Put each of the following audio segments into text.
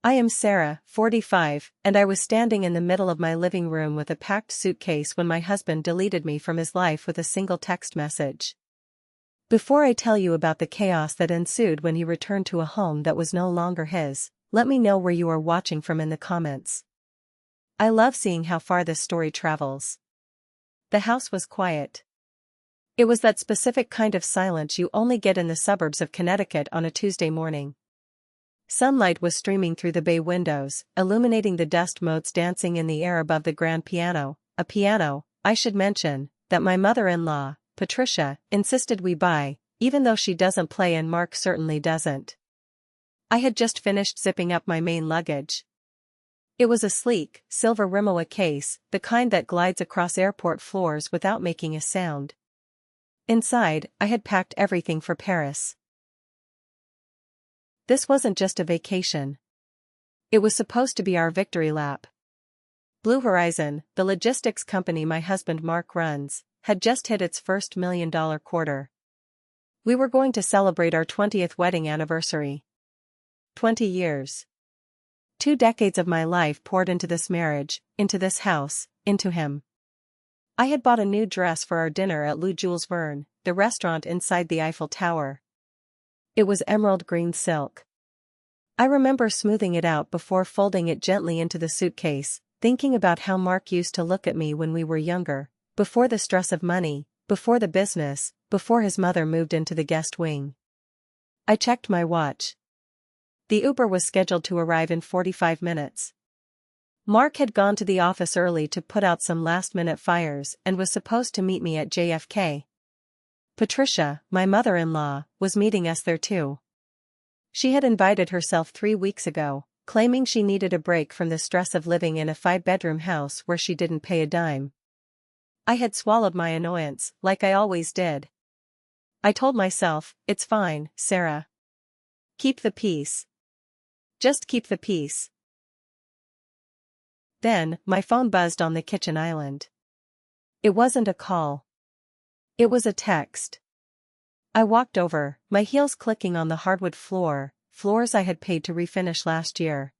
I am Sarah, 45, and I was standing in the middle of my living room with a packed suitcase when my husband deleted me from his life with a single text message. Before I tell you about the chaos that ensued when he returned to a home that was no longer his, let me know where you are watching from in the comments. I love seeing how far this story travels. The house was quiet. It was that specific kind of silence you only get in the suburbs of Connecticut on a Tuesday morning. Sunlight was streaming through the bay windows, illuminating the dust motes dancing in the air above the grand piano, a piano, I should mention, that my mother-in-law, Patricia, insisted we buy, even though she doesn't play and Mark certainly doesn't. I had just finished zipping up my main luggage. It was a sleek, silver Rimowa case, the kind that glides across airport floors without making a sound. Inside, I had packed everything for Paris. This wasn't just a vacation. It was supposed to be our victory lap. Blue Horizon, the logistics company my husband Mark runs, had just hit its first $1 million quarter. We were going to celebrate our 20th wedding anniversary. 20 years. 2 decades of my life poured into this marriage, into this house, into him. I had bought a new dress for our dinner at Lou Jules Verne, the restaurant inside the Eiffel Tower. It was emerald green silk. I remember smoothing it out before folding it gently into the suitcase, thinking about how Mark used to look at me when we were younger, before the stress of money, before the business, before his mother moved into the guest wing. I checked my watch. The Uber was scheduled to arrive in 45 minutes. Mark had gone to the office early to put out some last-minute fires and was supposed to meet me at JFK. Patricia, my mother-in-law, was meeting us there too. She had invited herself 3 weeks ago, claiming she needed a break from the stress of living in a 5-bedroom house where she didn't pay a dime. I had swallowed my annoyance, like I always did. I told myself, it's fine, Sarah. Keep the peace. Just keep the peace. Then, my phone buzzed on the kitchen island. It wasn't a call. It was a text. I walked over, my heels clicking on the hardwood floors I had paid to refinish last year.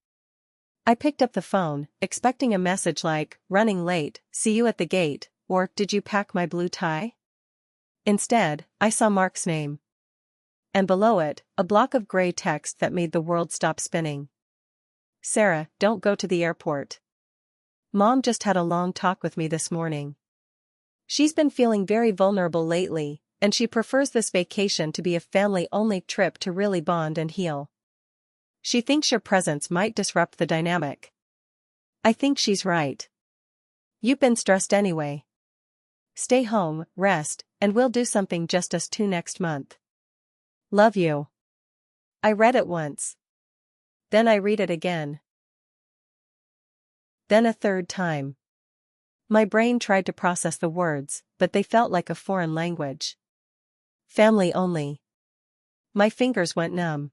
I picked up the phone, expecting a message like, running late, see you at the gate, or did you pack my blue tie? Instead, I saw Mark's name. And below it, a block of gray text that made the world stop spinning. Sarah, don't go to the airport. Mom just had a long talk with me this morning. She's been feeling very vulnerable lately, and she prefers this vacation to be a family-only trip to really bond and heal. She thinks your presence might disrupt the dynamic. I think she's right. You've been stressed anyway. Stay home, rest, and we'll do something just us two next month. Love you. I read it once. Then I read it again. Then a third time. My brain tried to process the words, but they felt like a foreign language. Family only. My fingers went numb.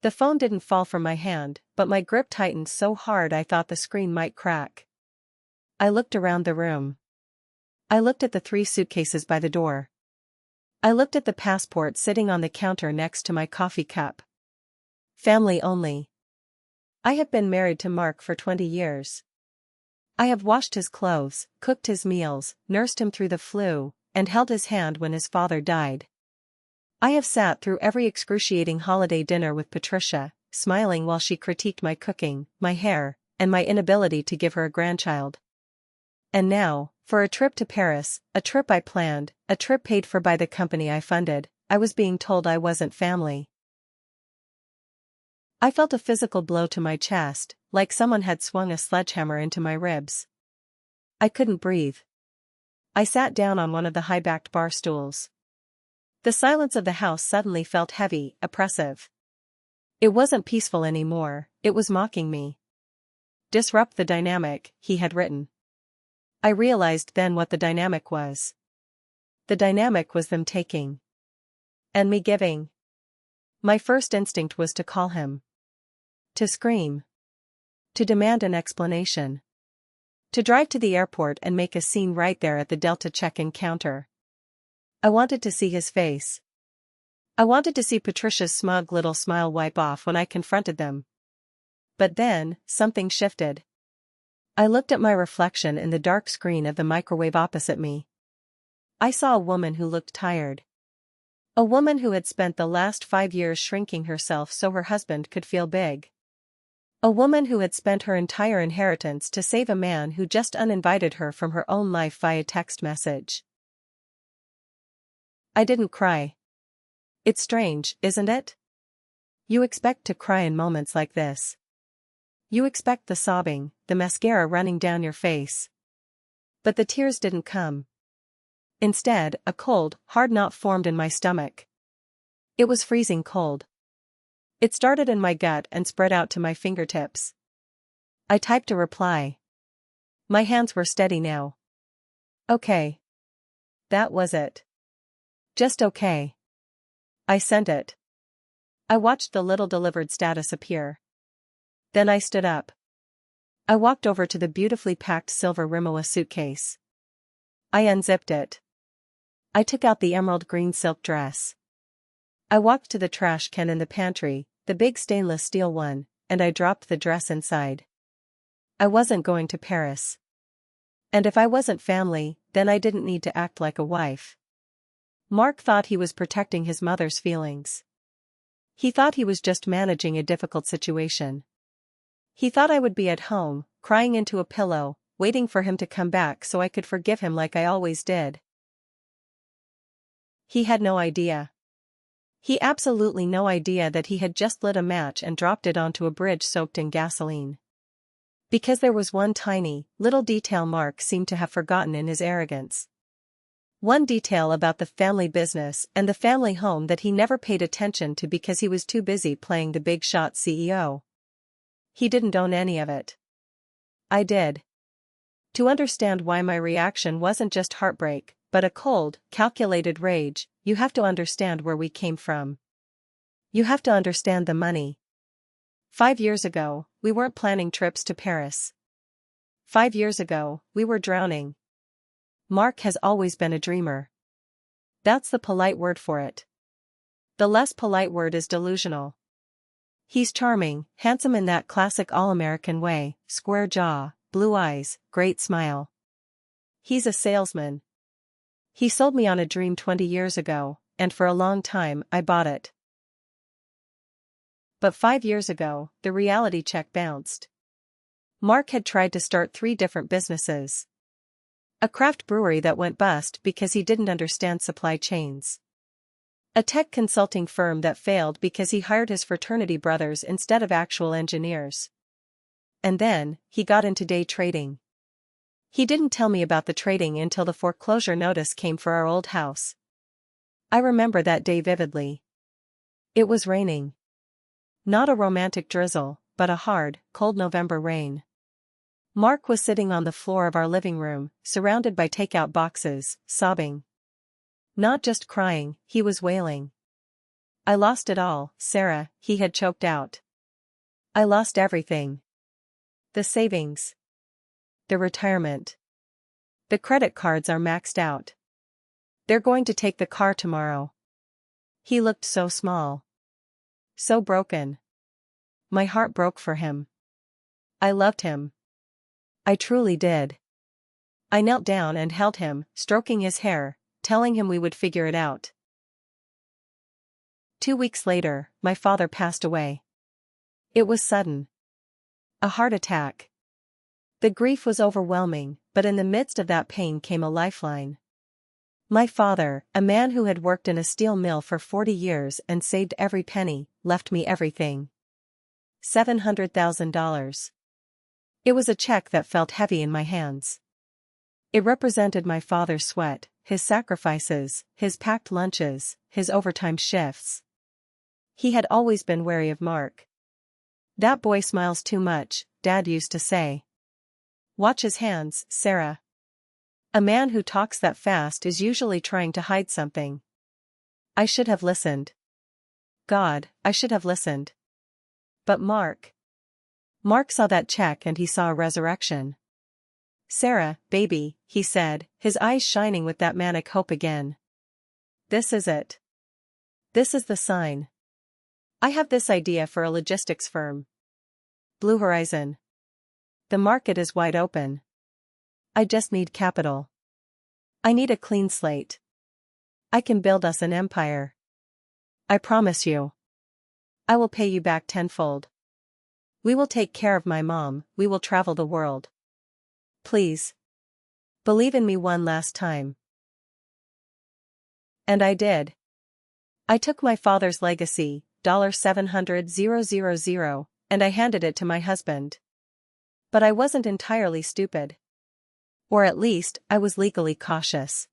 The phone didn't fall from my hand, but my grip tightened so hard I thought the screen might crack. I looked around the room. I looked at the 3 suitcases by the door. I looked at the passport sitting on the counter next to my coffee cup. Family only. I have been married to Mark for 20 years. I have washed his clothes, cooked his meals, nursed him through the flu, and held his hand when his father died. I have sat through every excruciating holiday dinner with Patricia, smiling while she critiqued my cooking, my hair, and my inability to give her a grandchild. And now, for a trip to Paris, a trip I planned, a trip paid for by the company I funded, I was being told I wasn't family. I felt a physical blow to my chest, like someone had swung a sledgehammer into my ribs. I couldn't breathe. I sat down on one of the high-backed bar stools. The silence of the house suddenly felt heavy, oppressive. It wasn't peaceful anymore, it was mocking me. Disrupt the dynamic, he had written. I realized then what the dynamic was. The dynamic was them taking. And me giving. My first instinct was to call him. To scream. To demand an explanation. To drive to the airport and make a scene right there at the Delta check-in counter. I wanted to see his face. I wanted to see Patricia's smug little smile wipe off when I confronted them. But then, something shifted. I looked at my reflection in the dark screen of the microwave opposite me. I saw a woman who looked tired. A woman who had spent the last 5 years shrinking herself so her husband could feel big. A woman who had spent her entire inheritance to save a man who just uninvited her from her own life via text message. I didn't cry. It's strange, isn't it? You expect to cry in moments like this. You expect the sobbing, the mascara running down your face. But the tears didn't come. Instead, a cold, hard knot formed in my stomach. It was freezing cold. It started in my gut and spread out to my fingertips. I typed a reply. My hands were steady now. Okay. That was it. Just okay. I sent it. I watched the little delivered status appear. Then I stood up. I walked over to the beautifully packed silver Rimowa suitcase. I unzipped it. I took out the emerald green silk dress. I walked to the trash can in the pantry, the big stainless steel one, and I dropped the dress inside. I wasn't going to Paris. And if I wasn't family, then I didn't need to act like a wife. Mark thought he was protecting his mother's feelings. He thought he was just managing a difficult situation. He thought I would be at home, crying into a pillow, waiting for him to come back so I could forgive him like I always did. He had no idea. He absolutely no idea that he had just lit a match and dropped it onto a bridge soaked in gasoline. Because there was one tiny, little detail Mark seemed to have forgotten in his arrogance. One detail about the family business and the family home that he never paid attention to because he was too busy playing the big shot CEO. He didn't own any of it. I did. To understand why my reaction wasn't just heartbreak, but a cold, calculated rage, you have to understand where we came from. You have to understand the money. 5 years ago, we weren't planning trips to Paris. 5 years ago, we were drowning. Mark has always been a dreamer. That's the polite word for it. The less polite word is delusional. He's charming, handsome in that classic all-American way, square jaw, blue eyes, great smile. He's a salesman. He sold me on a dream 20 years ago, and for a long time I bought it. But 5 years ago, the reality check bounced. Mark had tried to start 3 different businesses. A craft brewery that went bust because he didn't understand supply chains. A tech consulting firm that failed because he hired his fraternity brothers instead of actual engineers. And then, he got into day trading. He didn't tell me about the trading until the foreclosure notice came for our old house. I remember that day vividly. It was raining. Not a romantic drizzle, but a hard, cold November rain. Mark was sitting on the floor of our living room, surrounded by takeout boxes, sobbing. Not just crying, he was wailing. I lost it all, Sarah, he had choked out. I lost everything. The savings. The retirement. The credit cards are maxed out. They're going to take the car tomorrow. He looked so small. So broken. My heart broke for him. I loved him. I truly did. I knelt down and held him, stroking his hair, telling him we would figure it out. 2 weeks later, my father passed away. It was sudden. A heart attack. The grief was overwhelming, but in the midst of that pain came a lifeline. My father, a man who had worked in a steel mill for 40 years and saved every penny, left me everything. $700,000. It was a check that felt heavy in my hands. It represented my father's sweat, his sacrifices, his packed lunches, his overtime shifts. He had always been wary of Mark. That boy smiles too much, Dad used to say. Watch his hands, Sarah. A man who talks that fast is usually trying to hide something. I should have listened. God, I should have listened. But Mark saw that check and he saw a resurrection. Sarah, baby, he said, his eyes shining with that manic hope again. This is it. This is the sign. I have this idea for a logistics firm. Blue Horizon. The market is wide open. I just need capital. I need a clean slate. I can build us an empire. I promise you. I will pay you back tenfold. We will take care of my mom, we will travel the world. Please. Believe in me one last time. And I did. I took my father's legacy, $700,000, and I handed it to my husband. But I wasn't entirely stupid. Or at least, I was legally cautious.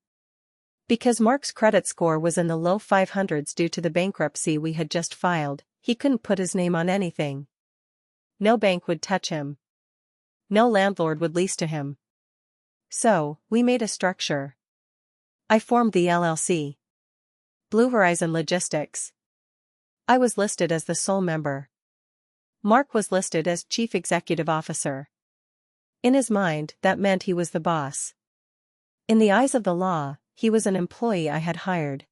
Because Mark's credit score was in the low 500s due to the bankruptcy we had just filed, he couldn't put his name on anything. No bank would touch him. No landlord would lease to him. So, we made a structure. I formed the LLC. Blue Horizon Logistics. I was listed as the sole member. Mark was listed as Chief Executive Officer. In his mind, that meant he was the boss. In the eyes of the law, he was an employee I had hired.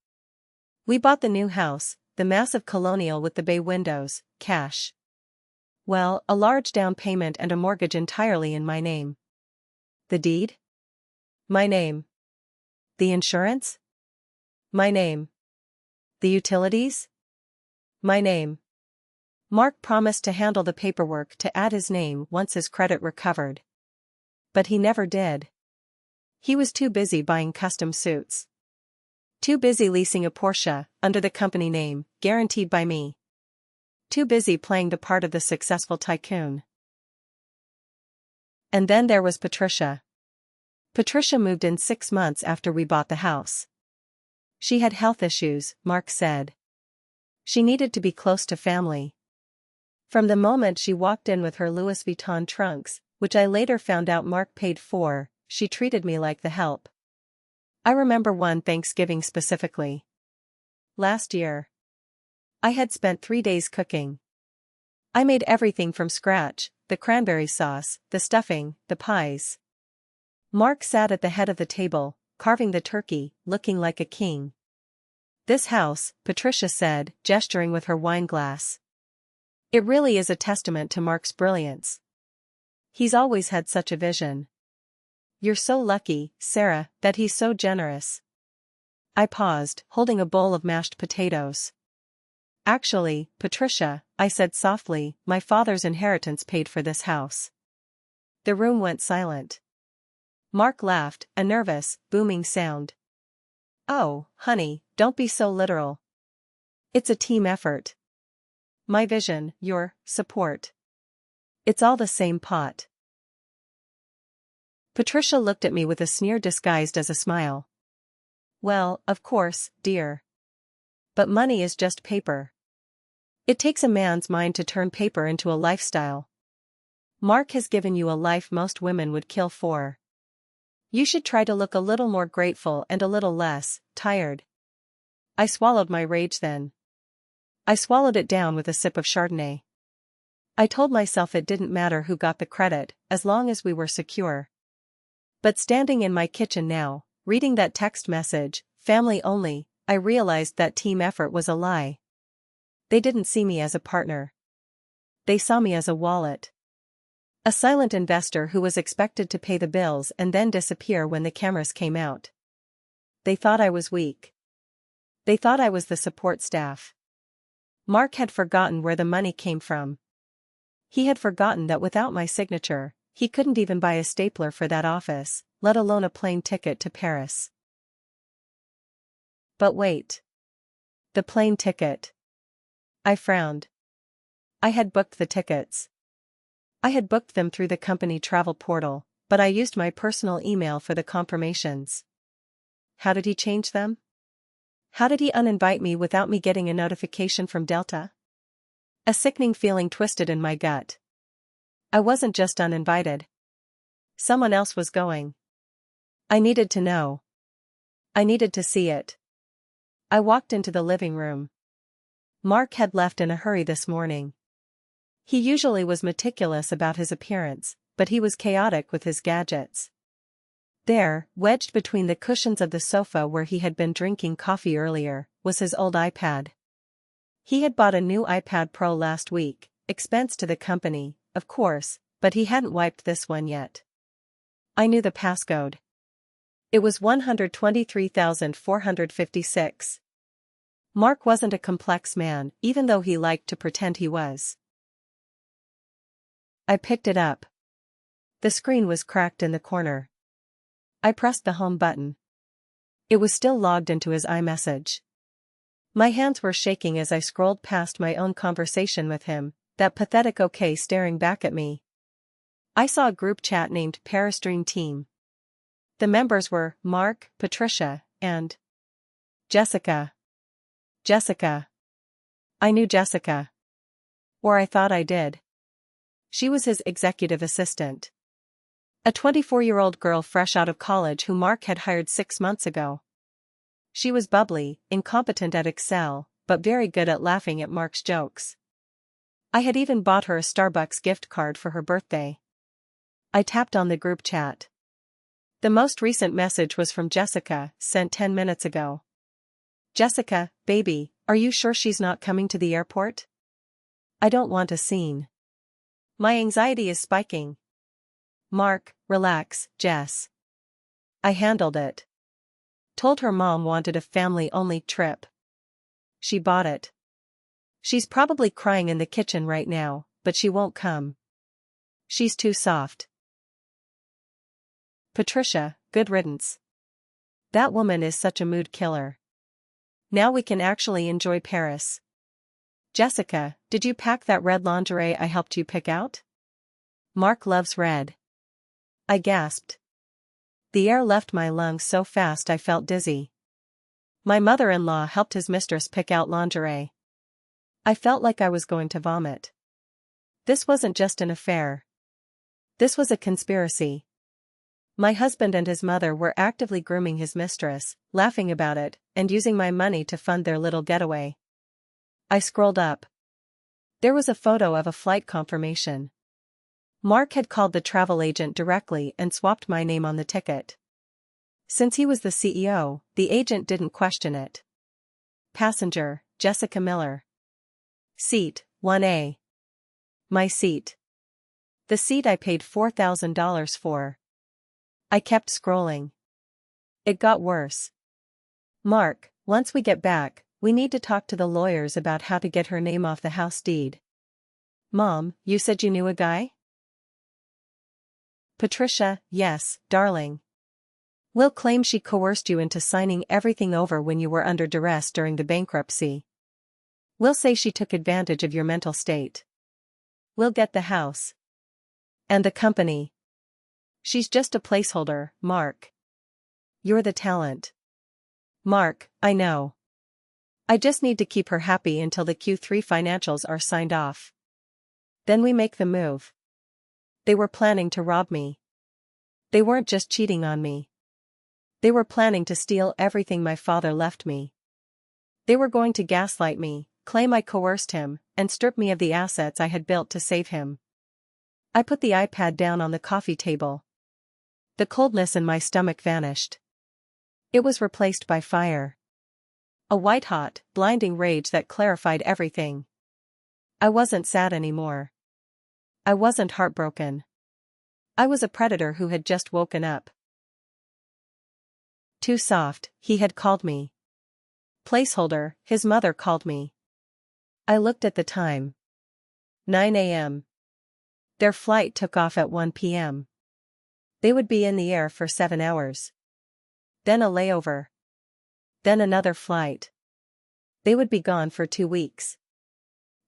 We bought the new house, the massive colonial with the bay windows, cash. Well, a large down payment and a mortgage entirely in my name. The deed? My name. The insurance? My name. The utilities? My name. Mark promised to handle the paperwork to add his name once his credit recovered. But he never did. He was too busy buying custom suits. Too busy leasing a Porsche, under the company name, guaranteed by me. Too busy playing the part of the successful tycoon. And then there was Patricia. Patricia moved in 6 months after we bought the house. She had health issues, Mark said. She needed to be close to family. From the moment she walked in with her Louis Vuitton trunks, which I later found out Mark paid for, she treated me like the help. I remember one Thanksgiving specifically. Last year. I had spent 3 days cooking. I made everything from scratch, the cranberry sauce, the stuffing, the pies. Mark sat at the head of the table, carving the turkey, looking like a king. This house, Patricia said, gesturing with her wine glass. It really is a testament to Mark's brilliance. He's always had such a vision. You're so lucky, Sarah, that he's so generous. I paused, holding a bowl of mashed potatoes. Actually, Patricia, I said softly, my father's inheritance paid for this house. The room went silent. Mark laughed, a nervous, booming sound. Oh, honey, don't be so literal. It's a team effort. My vision, your support. It's all the same pot. Patricia looked at me with a sneer disguised as a smile. Well, of course, dear. But money is just paper. It takes a man's mind to turn paper into a lifestyle. Mark has given you a life most women would kill for. You should try to look a little more grateful and a little less tired. I swallowed my rage then. I swallowed it down with a sip of Chardonnay. I told myself it didn't matter who got the credit, as long as we were secure. But standing in my kitchen now, reading that text message, family only, I realized that team effort was a lie. They didn't see me as a partner. They saw me as a wallet. A silent investor who was expected to pay the bills and then disappear when the cameras came out. They thought I was weak. They thought I was the support staff. Mark had forgotten where the money came from. He had forgotten that without my signature, he couldn't even buy a stapler for that office, let alone a plane ticket to Paris. But wait. The plane ticket. I frowned. I had booked the tickets. I had booked them through the company travel portal, but I used my personal email for the confirmations. How did he change them? How did he uninvite me without me getting a notification from Delta? A sickening feeling twisted in my gut. I wasn't just uninvited. Someone else was going. I needed to know. I needed to see it. I walked into the living room. Mark had left in a hurry this morning. He usually was meticulous about his appearance, but he was chaotic with his gadgets. There, wedged between the cushions of the sofa where he had been drinking coffee earlier, was his old iPad. He had bought a new iPad Pro last week, expense to the company, of course, but he hadn't wiped this one yet. I knew the passcode. It was 123,456. Mark wasn't a complex man, even though he liked to pretend he was. I picked it up. The screen was cracked in the corner. I pressed the home button. It was still logged into his iMessage. My hands were shaking as I scrolled past my own conversation with him, that pathetic okay staring back at me. I saw a group chat named Paris Dream Team. The members were Mark, Patricia, and Jessica. Jessica. I knew Jessica. Or I thought I did. She was his executive assistant. A 24-year-old girl fresh out of college who Mark had hired 6 months ago. She was bubbly, incompetent at Excel, but very good at laughing at Mark's jokes. I had even bought her a Starbucks gift card for her birthday. I tapped on the group chat. The most recent message was from Jessica, sent 10 minutes ago. Jessica, baby, are you sure she's not coming to the airport? I don't want a scene. My anxiety is spiking. Mark, relax, Jess. I handled it. Told her mom wanted a family-only trip. She bought it. She's probably crying in the kitchen right now, but she won't come. She's too soft. Patricia, good riddance. That woman is such a mood killer. Now we can actually enjoy Paris. Jessica, did you pack that red lingerie I helped you pick out? Mark loves red. I gasped. The air left my lungs so fast I felt dizzy. My mother-in-law helped his mistress pick out lingerie. I felt like I was going to vomit. This wasn't just an affair. This was a conspiracy. My husband and his mother were actively grooming his mistress, laughing about it, and using my money to fund their little getaway. I scrolled up. There was a photo of a flight confirmation. Mark had called the travel agent directly and swapped my name on the ticket. Since he was the CEO, the agent didn't question it. Passenger, Jessica Miller. Seat, 1A. My seat. The seat I paid $4,000 for. I kept scrolling. It got worse. Mark, once we get back, we need to talk to the lawyers about how to get her name off the house deed. Mom, you said you knew a guy? Patricia, yes, darling. Will claims she coerced you into signing everything over when you were under duress during the bankruptcy. Will say she took advantage of your mental state. Will get the house. And the company. She's just a placeholder, Mark. You're the talent. Mark, I know. I just need to keep her happy until the Q3 financials are signed off. Then we make the move. They were planning to rob me. They weren't just cheating on me. They were planning to steal everything my father left me. They were going to gaslight me, claim I coerced him, and strip me of the assets I had built to save him. I put the iPad down on the coffee table. The coldness in my stomach vanished. It was replaced by fire. A white-hot, blinding rage that clarified everything. I wasn't sad anymore. I wasn't heartbroken. I was a predator who had just woken up. Too soft, he had called me. Placeholder, his mother called me. I looked at the time. 9 a.m. Their flight took off at 1 p.m. They would be in the air for 7 hours. Then a layover. Then another flight. They would be gone for 2 weeks.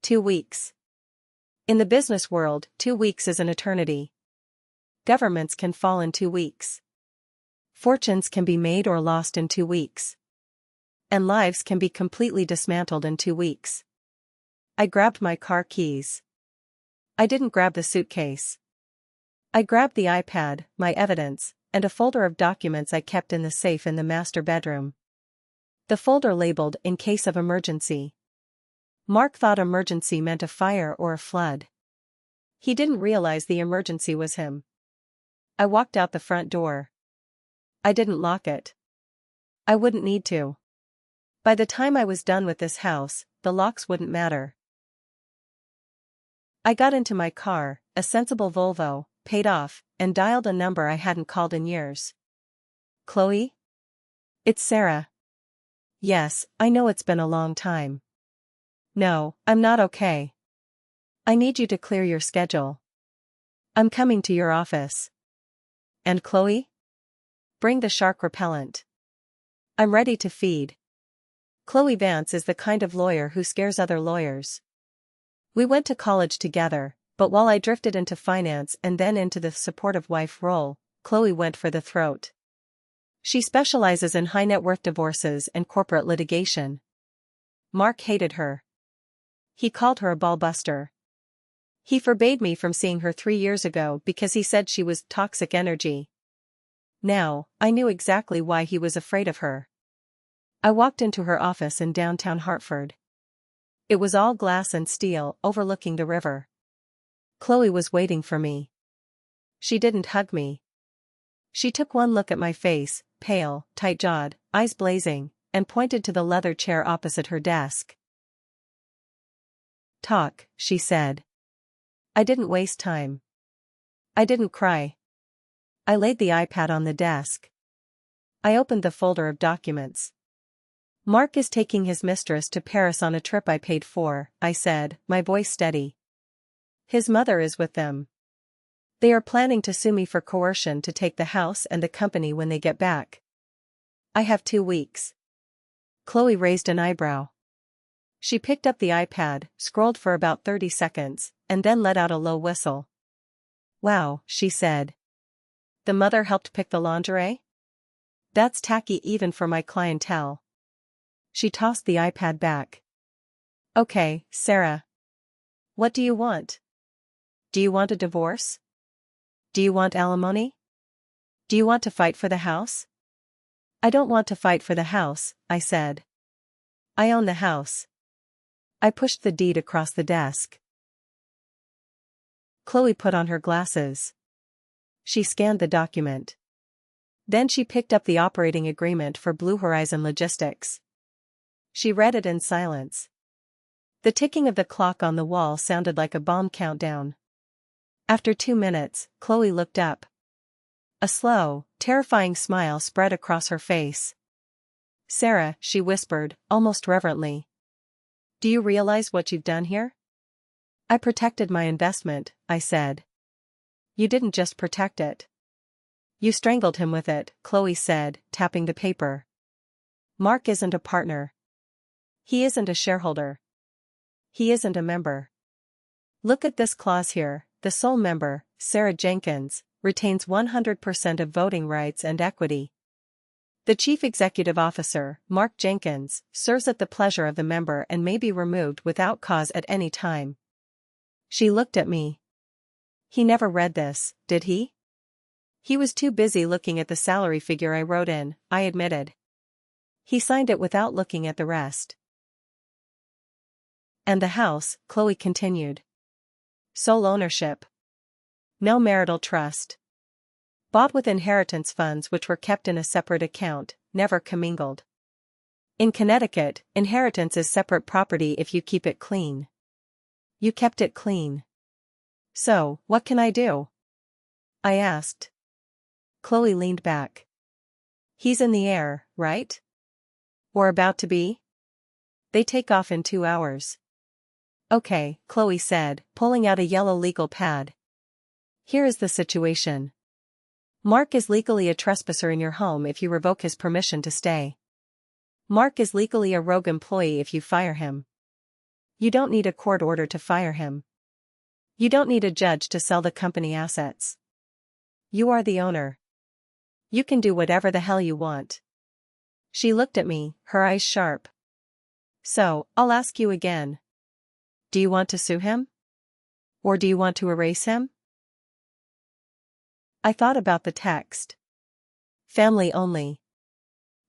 2 weeks. In the business world, 2 weeks is an eternity. Governments can fall in 2 weeks. Fortunes can be made or lost in 2 weeks. And lives can be completely dismantled in 2 weeks. I grabbed my car keys. I didn't grab the suitcase. I grabbed the iPad, my evidence, and a folder of documents I kept in the safe in the master bedroom. The folder labeled "In case of emergency." Mark thought emergency meant a fire or a flood. He didn't realize the emergency was him. I walked out the front door. I didn't lock it. I wouldn't need to. By the time I was done with this house, the locks wouldn't matter. I got into my car, a sensible Volvo, paid off, and dialed a number I hadn't called in years. Chloe? It's Sarah. Yes, I know it's been a long time. No, I'm not okay. I need you to clear your schedule. I'm coming to your office. And Chloe? Bring the shark repellent. I'm ready to feed. Chloe Vance is the kind of lawyer who scares other lawyers. We went to college together, but while I drifted into finance and then into the supportive wife role, Chloe went for the throat. She specializes in high net worth divorces and corporate litigation. Mark hated her. He called her a ballbuster. He forbade me from seeing her 3 years ago because he said she was toxic energy. Now, I knew exactly why he was afraid of her. I walked into her office in downtown Hartford. It was all glass and steel, overlooking the river. Chloe was waiting for me. She didn't hug me. She took one look at my face, pale, tight-jawed, eyes blazing, and pointed to the leather chair opposite her desk. Talk, she said. I didn't waste time. I didn't cry. I laid the iPad on the desk. I opened the folder of documents. Mark is taking his mistress to Paris on a trip I paid for, I said, my voice steady. His mother is with them. They are planning to sue me for coercion to take the house and the company when they get back. I have 2 weeks. Chloe raised an eyebrow. She picked up the iPad, scrolled for about 30 seconds, and then let out a low whistle. Wow, she said. The mother helped pick the lingerie? That's tacky even for my clientele. She tossed the iPad back. Okay, Sarah. What do you want? Do you want a divorce? Do you want alimony? Do you want to fight for the house? I don't want to fight for the house, I said. I own the house. I pushed the deed across the desk. Chloe put on her glasses. She scanned the document. Then she picked up the operating agreement for Blue Horizon Logistics. She read it in silence. The ticking of the clock on the wall sounded like a bomb countdown. After 2 minutes, Chloe looked up. A slow, terrifying smile spread across her face. Sarah, she whispered, almost reverently. Do you realize what you've done here? I protected my investment, I said. You didn't just protect it. You strangled him with it, Chloe said, tapping the paper. Mark isn't a partner. He isn't a shareholder. He isn't a member. Look at this clause here, the sole member, Sarah Jenkins, retains 100% of voting rights and equity. The Chief Executive Officer, Mark Jenkins, serves at the pleasure of the member and may be removed without cause at any time. She looked at me. He never read this, did he? He was too busy looking at the salary figure I wrote in, I admitted. He signed it without looking at the rest. And the house, Chloe continued. Sole ownership. No marital trust. Bought with inheritance funds which were kept in a separate account, never commingled. In Connecticut, inheritance is separate property if you keep it clean. You kept it clean. So, what can I do? I asked. Chloe leaned back. He's in the air, right? Or about to be? They take off in 2 hours. Okay, Chloe said, pulling out a yellow legal pad. Here is the situation. Mark is legally a trespasser in your home if you revoke his permission to stay. Mark is legally a rogue employee if you fire him. You don't need a court order to fire him. You don't need a judge to sell the company assets. You are the owner. You can do whatever the hell you want. She looked at me, her eyes sharp. So, I'll ask you again. Do you want to sue him? Or do you want to erase him? I thought about the text. Family only.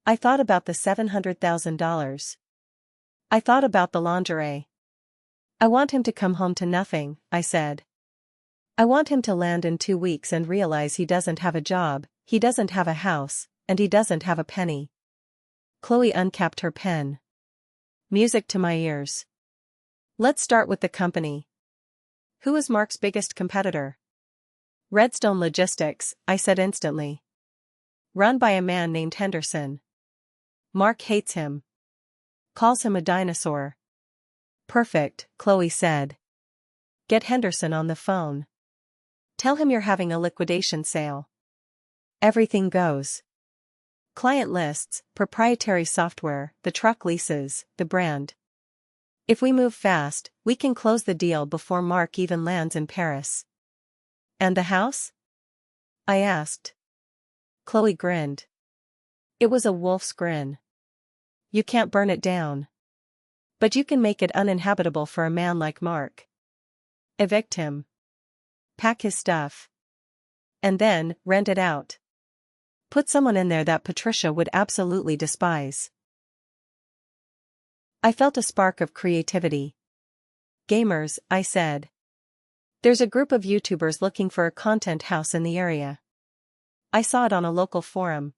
I thought about the $700,000. I thought about the lingerie. I want him to come home to nothing, I said. I want him to land in 2 weeks and realize he doesn't have a job, he doesn't have a house, and he doesn't have a penny. Chloe uncapped her pen. Music to my ears. Let's start with the company. Who is Mark's biggest competitor? Redstone Logistics, I said instantly. Run by a man named Henderson. Mark hates him. Calls him a dinosaur. Perfect, Chloe said. Get Henderson on the phone. Tell him you're having a liquidation sale. Everything goes. Client lists, proprietary software, the truck leases, the brand. If we move fast, we can close the deal before Mark even lands in Paris. And the house? I asked. Chloe grinned. It was a wolf's grin. You can't burn it down. But you can make it uninhabitable for a man like Mark. Evict him. Pack his stuff. And then, rent it out. Put someone in there that Patricia would absolutely despise. I felt a spark of creativity. Gamers, I said. There's a group of YouTubers looking for a content house in the area. I saw it on a local forum.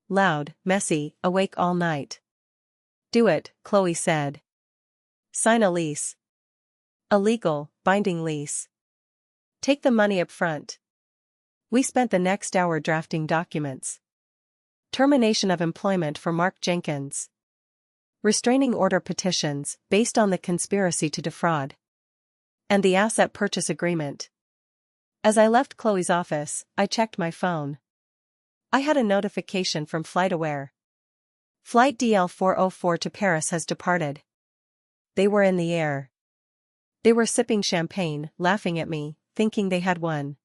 Loud, messy, awake all night. Do it, Chloe said. Sign a lease. A legal, binding lease. Take the money up front. We spent the next hour drafting documents. Termination of employment for Mark Jenkins. Restraining order petitions, based on the conspiracy to defraud. And the asset purchase agreement. As I left Chloe's office, I checked my phone. I had a notification from FlightAware. Flight DL404 to Paris has departed. They were in the air. They were sipping champagne, laughing at me, thinking they had won.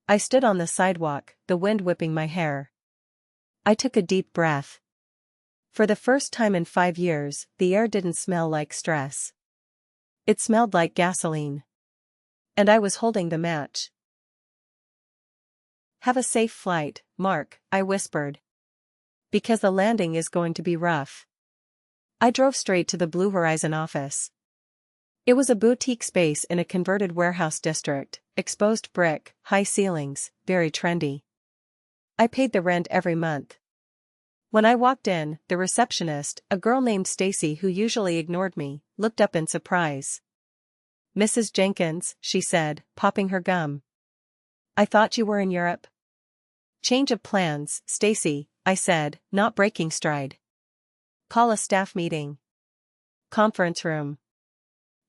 I stood on the sidewalk, the wind whipping my hair. I took a deep breath. For the first time in 5 years, the air didn't smell like stress. It smelled like gasoline. And I was holding the match. Have a safe flight, Mark, I whispered. Because the landing is going to be rough. I drove straight to the Blue Horizon office. It was a boutique space in a converted warehouse district, exposed brick, high ceilings, very trendy. I paid the rent every month. When I walked in, the receptionist, a girl named Stacy who usually ignored me, looked up in surprise. Mrs. Jenkins, she said, popping her gum. I thought you were in Europe. Change of plans, Stacy, I said, not breaking stride. Call a staff meeting. Conference room.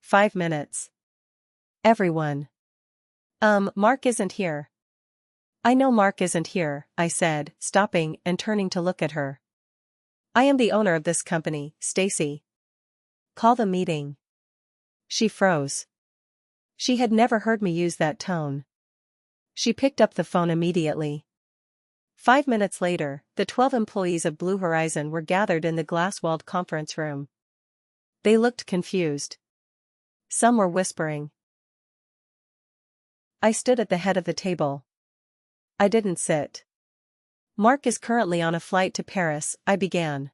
5 minutes. Everyone. Mark isn't here. I know Mark isn't here, I said, stopping and turning to look at her. I am the owner of this company, Stacy. Call the meeting. She froze. She had never heard me use that tone. She picked up the phone immediately. 5 minutes later, the 12 employees of Blue Horizon were gathered in the glass-walled conference room. They looked confused. Some were whispering. I stood at the head of the table. I didn't sit. Mark is currently on a flight to Paris, I began.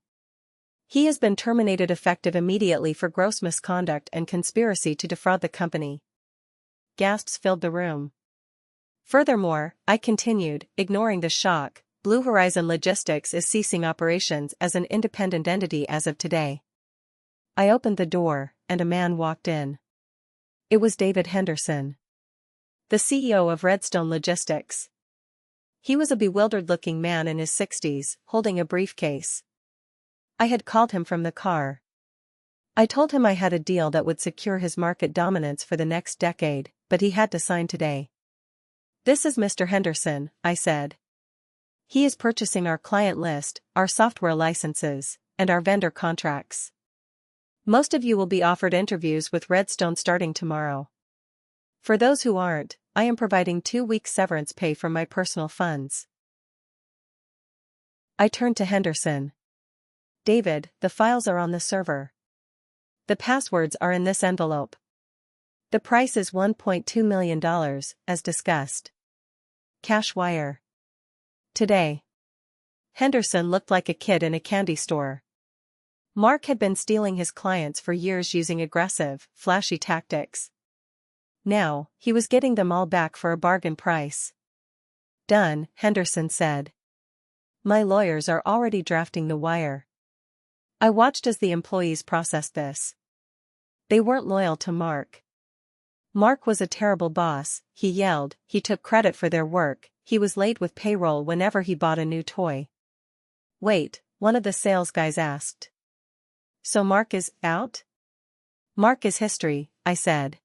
He has been terminated effective immediately for gross misconduct and conspiracy to defraud the company. Gasps filled the room. Furthermore, I continued, ignoring the shock, Blue Horizon Logistics is ceasing operations as an independent entity as of today. I opened the door, and a man walked in. It was David Henderson, the CEO of Redstone Logistics. He was a bewildered-looking man in his 60s, holding a briefcase. I had called him from the car. I told him I had a deal that would secure his market dominance for the next decade, but he had to sign today. This is Mr. Henderson, I said. He is purchasing our client list, our software licenses, and our vendor contracts. Most of you will be offered interviews with Redstone starting tomorrow. For those who aren't, I am providing 2 weeks severance pay from my personal funds. I turned to Henderson. David, the files are on the server. The passwords are in this envelope. The price is $1.2 million, as discussed. Cash wire. Today. Henderson looked like a kid in a candy store. Mark had been stealing his clients for years using aggressive, flashy tactics. Now, he was getting them all back for a bargain price. Done, Henderson said. My lawyers are already drafting the wire. I watched as the employees processed this. They weren't loyal to Mark. Mark was a terrible boss, he yelled, he took credit for their work, he was late with payroll whenever he bought a new toy. Wait, one of the sales guys asked. So Mark is out? Mark is history, I said.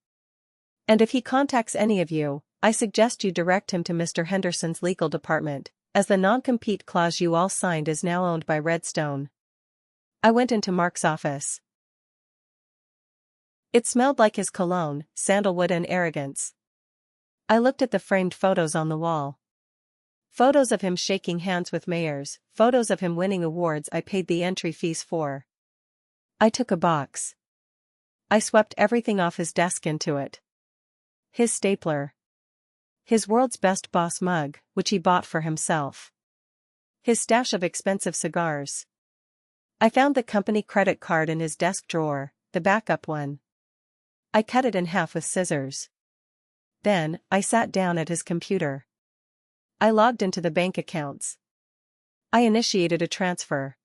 And if he contacts any of you, I suggest you direct him to Mr. Henderson's legal department, as the non-compete clause you all signed is now owned by Redstone. I went into Mark's office. It smelled like his cologne, sandalwood and arrogance. I looked at the framed photos on the wall. Photos of him shaking hands with mayors, photos of him winning awards I paid the entry fees for. I took a box. I swept everything off his desk into it. His stapler. His world's best boss mug, which he bought for himself. His stash of expensive cigars. I found the company credit card in his desk drawer, the backup one. I cut it in half with scissors. Then, I sat down at his computer. I logged into the bank accounts. I initiated a transfer.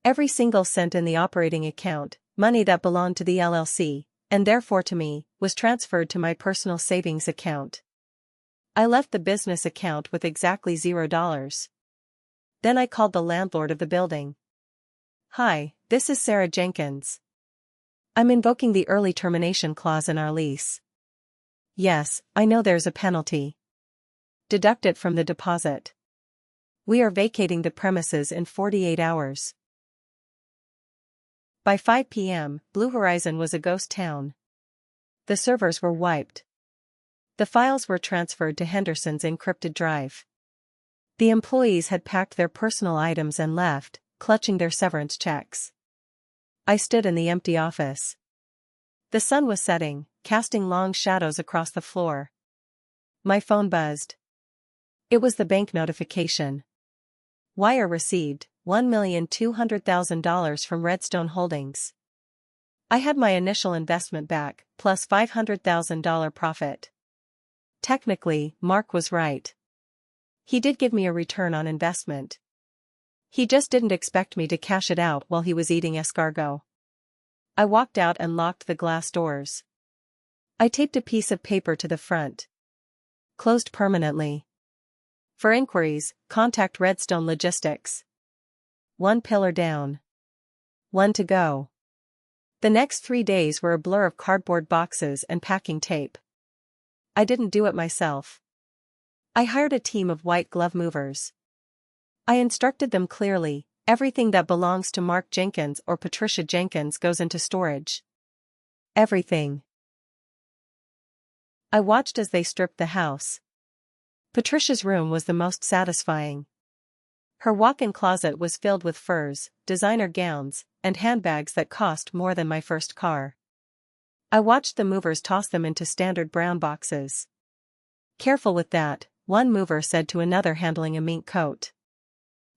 Every single cent in the operating account, money that belonged to the LLC, and therefore to me, was transferred to my personal savings account. I left the business account with exactly $0. Then I called the landlord of the building. Hi, this is Sarah Jenkins. I'm invoking the early termination clause in our lease. Yes, I know there's a penalty. Deduct it from the deposit. We are vacating the premises in 48 hours. By 5 p.m., Blue Horizon was a ghost town. The servers were wiped. The files were transferred to Henderson's encrypted drive. The employees had packed their personal items and left, clutching their severance checks. I stood in the empty office. The sun was setting, casting long shadows across the floor. My phone buzzed. It was the bank notification. Wire received, $1,200,000 from Redstone Holdings. I had my initial investment back, plus $500,000 profit. Technically, Mark was right. He did give me a return on investment. He just didn't expect me to cash it out while he was eating escargot. I walked out and locked the glass doors. I taped a piece of paper to the front. Closed permanently. For inquiries, contact Redstone Logistics. 1 pillar down. 1 to go. The next 3 days were a blur of cardboard boxes and packing tape. I didn't do it myself. I hired a team of white glove movers. I instructed them clearly, everything that belongs to Mark Jenkins or Patricia Jenkins goes into storage. Everything. I watched as they stripped the house. Patricia's room was the most satisfying. Her walk-in closet was filled with furs, designer gowns, and handbags that cost more than my first car. I watched the movers toss them into standard brown boxes. Careful with that, one mover said to another handling a mink coat.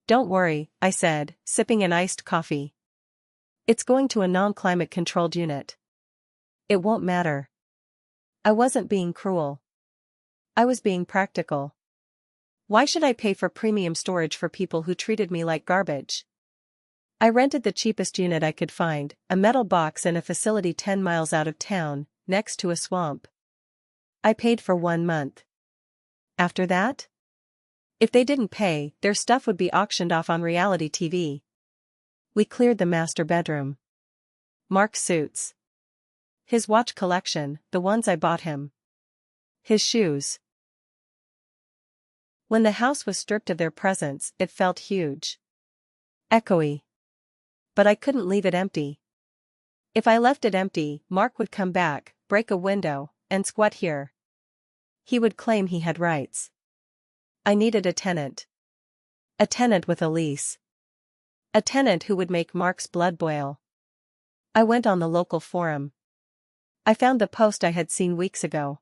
Don't worry, I said, sipping an iced coffee. It's going to a non-climate controlled unit. It won't matter. I wasn't being cruel. I was being practical. Why should I pay for premium storage for people who treated me like garbage? I rented the cheapest unit I could find, a metal box in a facility 10 miles out of town, next to a swamp. I paid for 1 month. After that? If they didn't pay, their stuff would be auctioned off on reality TV. We cleared the master bedroom. Mark's suits. His watch collection, the ones I bought him. His shoes. When the house was stripped of their presence, it felt huge. Echoey. But I couldn't leave it empty. If I left it empty, Mark would come back, break a window, and squat here. He would claim he had rights. I needed a tenant. A tenant with a lease. A tenant who would make Mark's blood boil. I went on the local forum. I found the post I had seen weeks ago.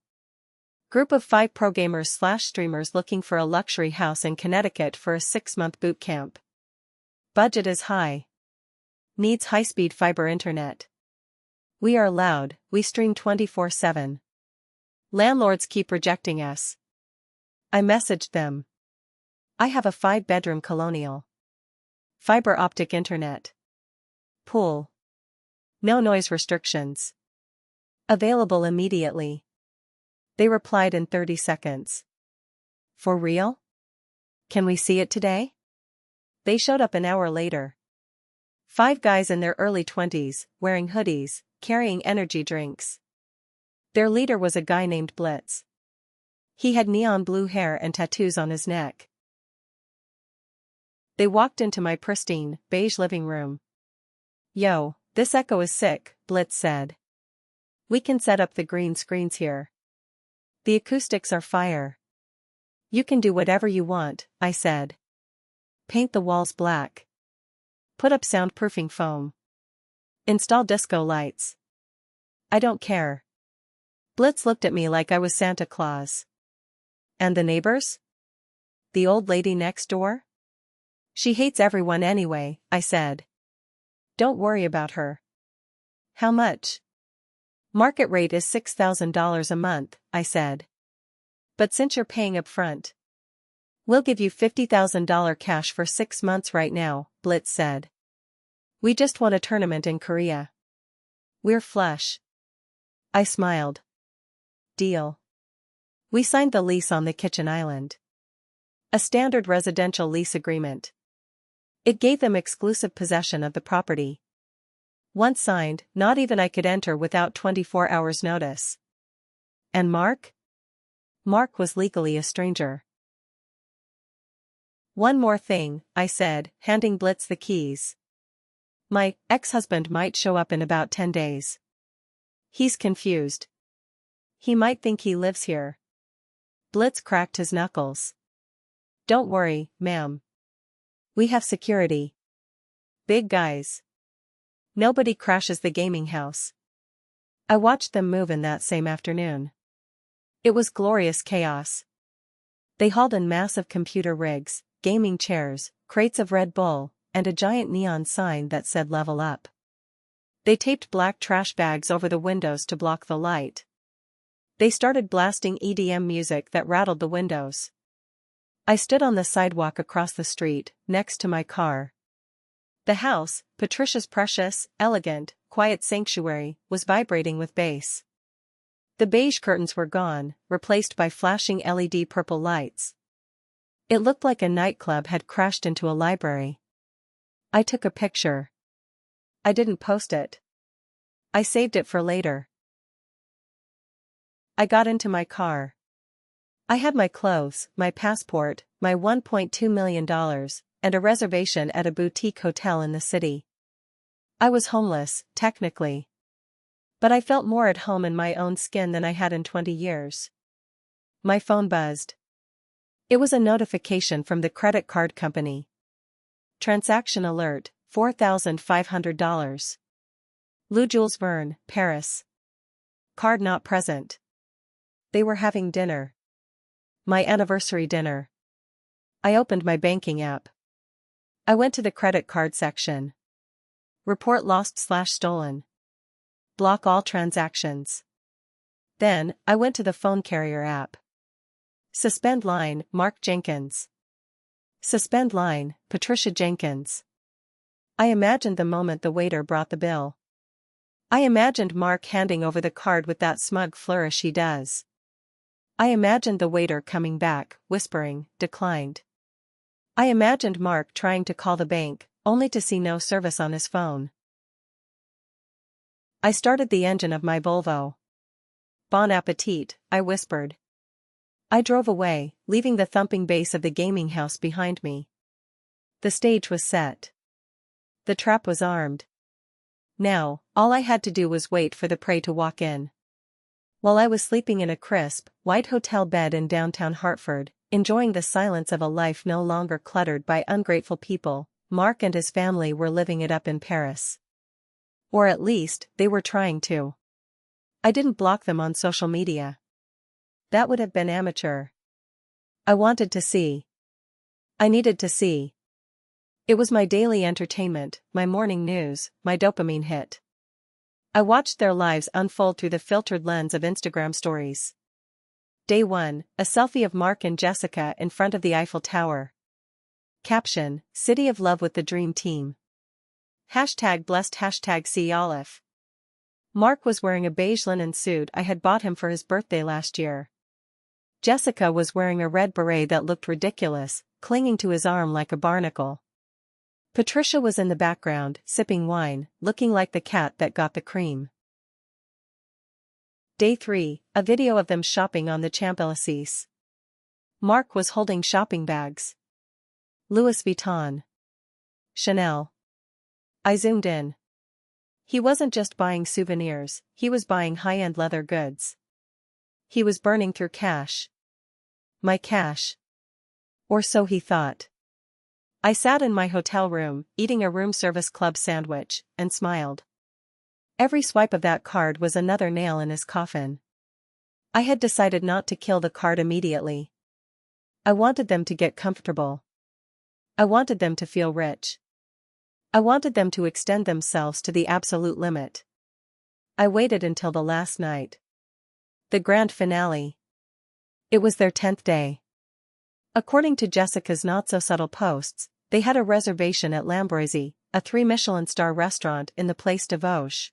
Group of 5 pro gamers/streamers looking for a luxury house in Connecticut for a 6-month boot camp. Budget is high. Needs high-speed fiber internet. We are loud, we stream 24/7. Landlords keep rejecting us. I messaged them. I have a 5-bedroom colonial. Fiber optic internet. Pool. No noise restrictions. Available immediately. They replied in 30 seconds. For real? Can we see it today? They showed up an hour later. 5 guys in their early 20s, wearing hoodies, carrying energy drinks. Their leader was a guy named Blitz. He had neon blue hair and tattoos on his neck. They walked into my pristine, beige living room. "Yo, this echo is sick," Blitz said. "We can set up the green screens here. The acoustics are fire." "You can do whatever you want," I said. "Paint the walls black. Put up soundproofing foam. Install disco lights. I don't care." Blitz looked at me like I was Santa Claus. "And the neighbors? The old lady next door? She hates everyone anyway," I said. "Don't worry about her." "How much?" "Market rate is $6,000 a month," I said. "But since you're paying up front, we'll give you $50,000 cash for 6 months right now," Blitz said. "We just won a tournament in Korea. We're flush." I smiled. "Deal." We signed the lease on the kitchen island. A standard residential lease agreement. It gave them exclusive possession of the property. Once signed, not even I could enter without 24 hours notice. And Mark? Mark was legally a stranger. "One more thing," I said, handing Blitz the keys. "My ex-husband might show up in about 10 days. He's confused. He might think he lives here." Blitz cracked his knuckles. "Don't worry, ma'am. We have security. Big guys. Nobody crashes the gaming house." I watched them move in that same afternoon. It was glorious chaos. They hauled in massive computer rigs, gaming chairs, crates of Red Bull, and a giant neon sign that said "Level Up." They taped black trash bags over the windows to block the light. They started blasting EDM music that rattled the windows. I stood on the sidewalk across the street, next to my car. The house, Patricia's precious, elegant, quiet sanctuary, was vibrating with bass. The beige curtains were gone, replaced by flashing LED purple lights. It looked like a nightclub had crashed into a library. I took a picture. I didn't post it. I saved it for later. I got into my car. I had my clothes, my passport, my $1.2 million, and a reservation at a boutique hotel in the city. I was homeless, technically. But I felt more at home in my own skin than I had in 20 years. My phone buzzed. It was a notification from the credit card company. Transaction alert, $4,500. Lou Jules Verne, Paris. Card not present. They were having dinner. My anniversary dinner. I opened my banking app. I went to the credit card section. Report lost/stolen. Block all transactions. Then, I went to the phone carrier app. Suspend line, Mark Jenkins. Suspend line, Patricia Jenkins. I imagined the moment the waiter brought the bill. I imagined Mark handing over the card with that smug flourish he does. I imagined the waiter coming back, whispering, "Declined." I imagined Mark trying to call the bank, only to see no service on his phone. I started the engine of my Volvo. "Bon appetit," I whispered. I drove away, leaving the thumping bass of the gaming house behind me. The stage was set. The trap was armed. Now, all I had to do was wait for the prey to walk in. While I was sleeping in a crisp, white hotel bed in downtown Hartford, enjoying the silence of a life no longer cluttered by ungrateful people, Mark and his family were living it up in Paris. Or at least, they were trying to. I didn't block them on social media. That would have been amateur. I wanted to see. I needed to see. It was my daily entertainment, my morning news, my dopamine hit. I watched their lives unfold through the filtered lens of Instagram stories. Day 1, a selfie of Mark and Jessica in front of the Eiffel Tower. Caption, "City of Love with the Dream Team." Hashtag blessed, hashtag see Olive. Mark was wearing a beige linen suit I had bought him for his birthday last year. Jessica was wearing a red beret that looked ridiculous, clinging to his arm like a barnacle. Patricia was in the background, sipping wine, looking like the cat that got the cream. Day 3, a video of them shopping on the Champs-Élysées. Mark was holding shopping bags. Louis Vuitton. Chanel. I zoomed in. He wasn't just buying souvenirs, he was buying high-end leather goods. He was burning through cash. My cash. Or so he thought. I sat in my hotel room, eating a room service club sandwich, and smiled. Every swipe of that card was another nail in his coffin. I had decided not to kill the card immediately. I wanted them to get comfortable. I wanted them to feel rich. I wanted them to extend themselves to the absolute limit. I waited until the last night. The grand finale. It was their 10th day. According to Jessica's not-so-subtle posts, they had a reservation at L'Ambroisie, a 3-Michelin-star restaurant in the Place de Vosges.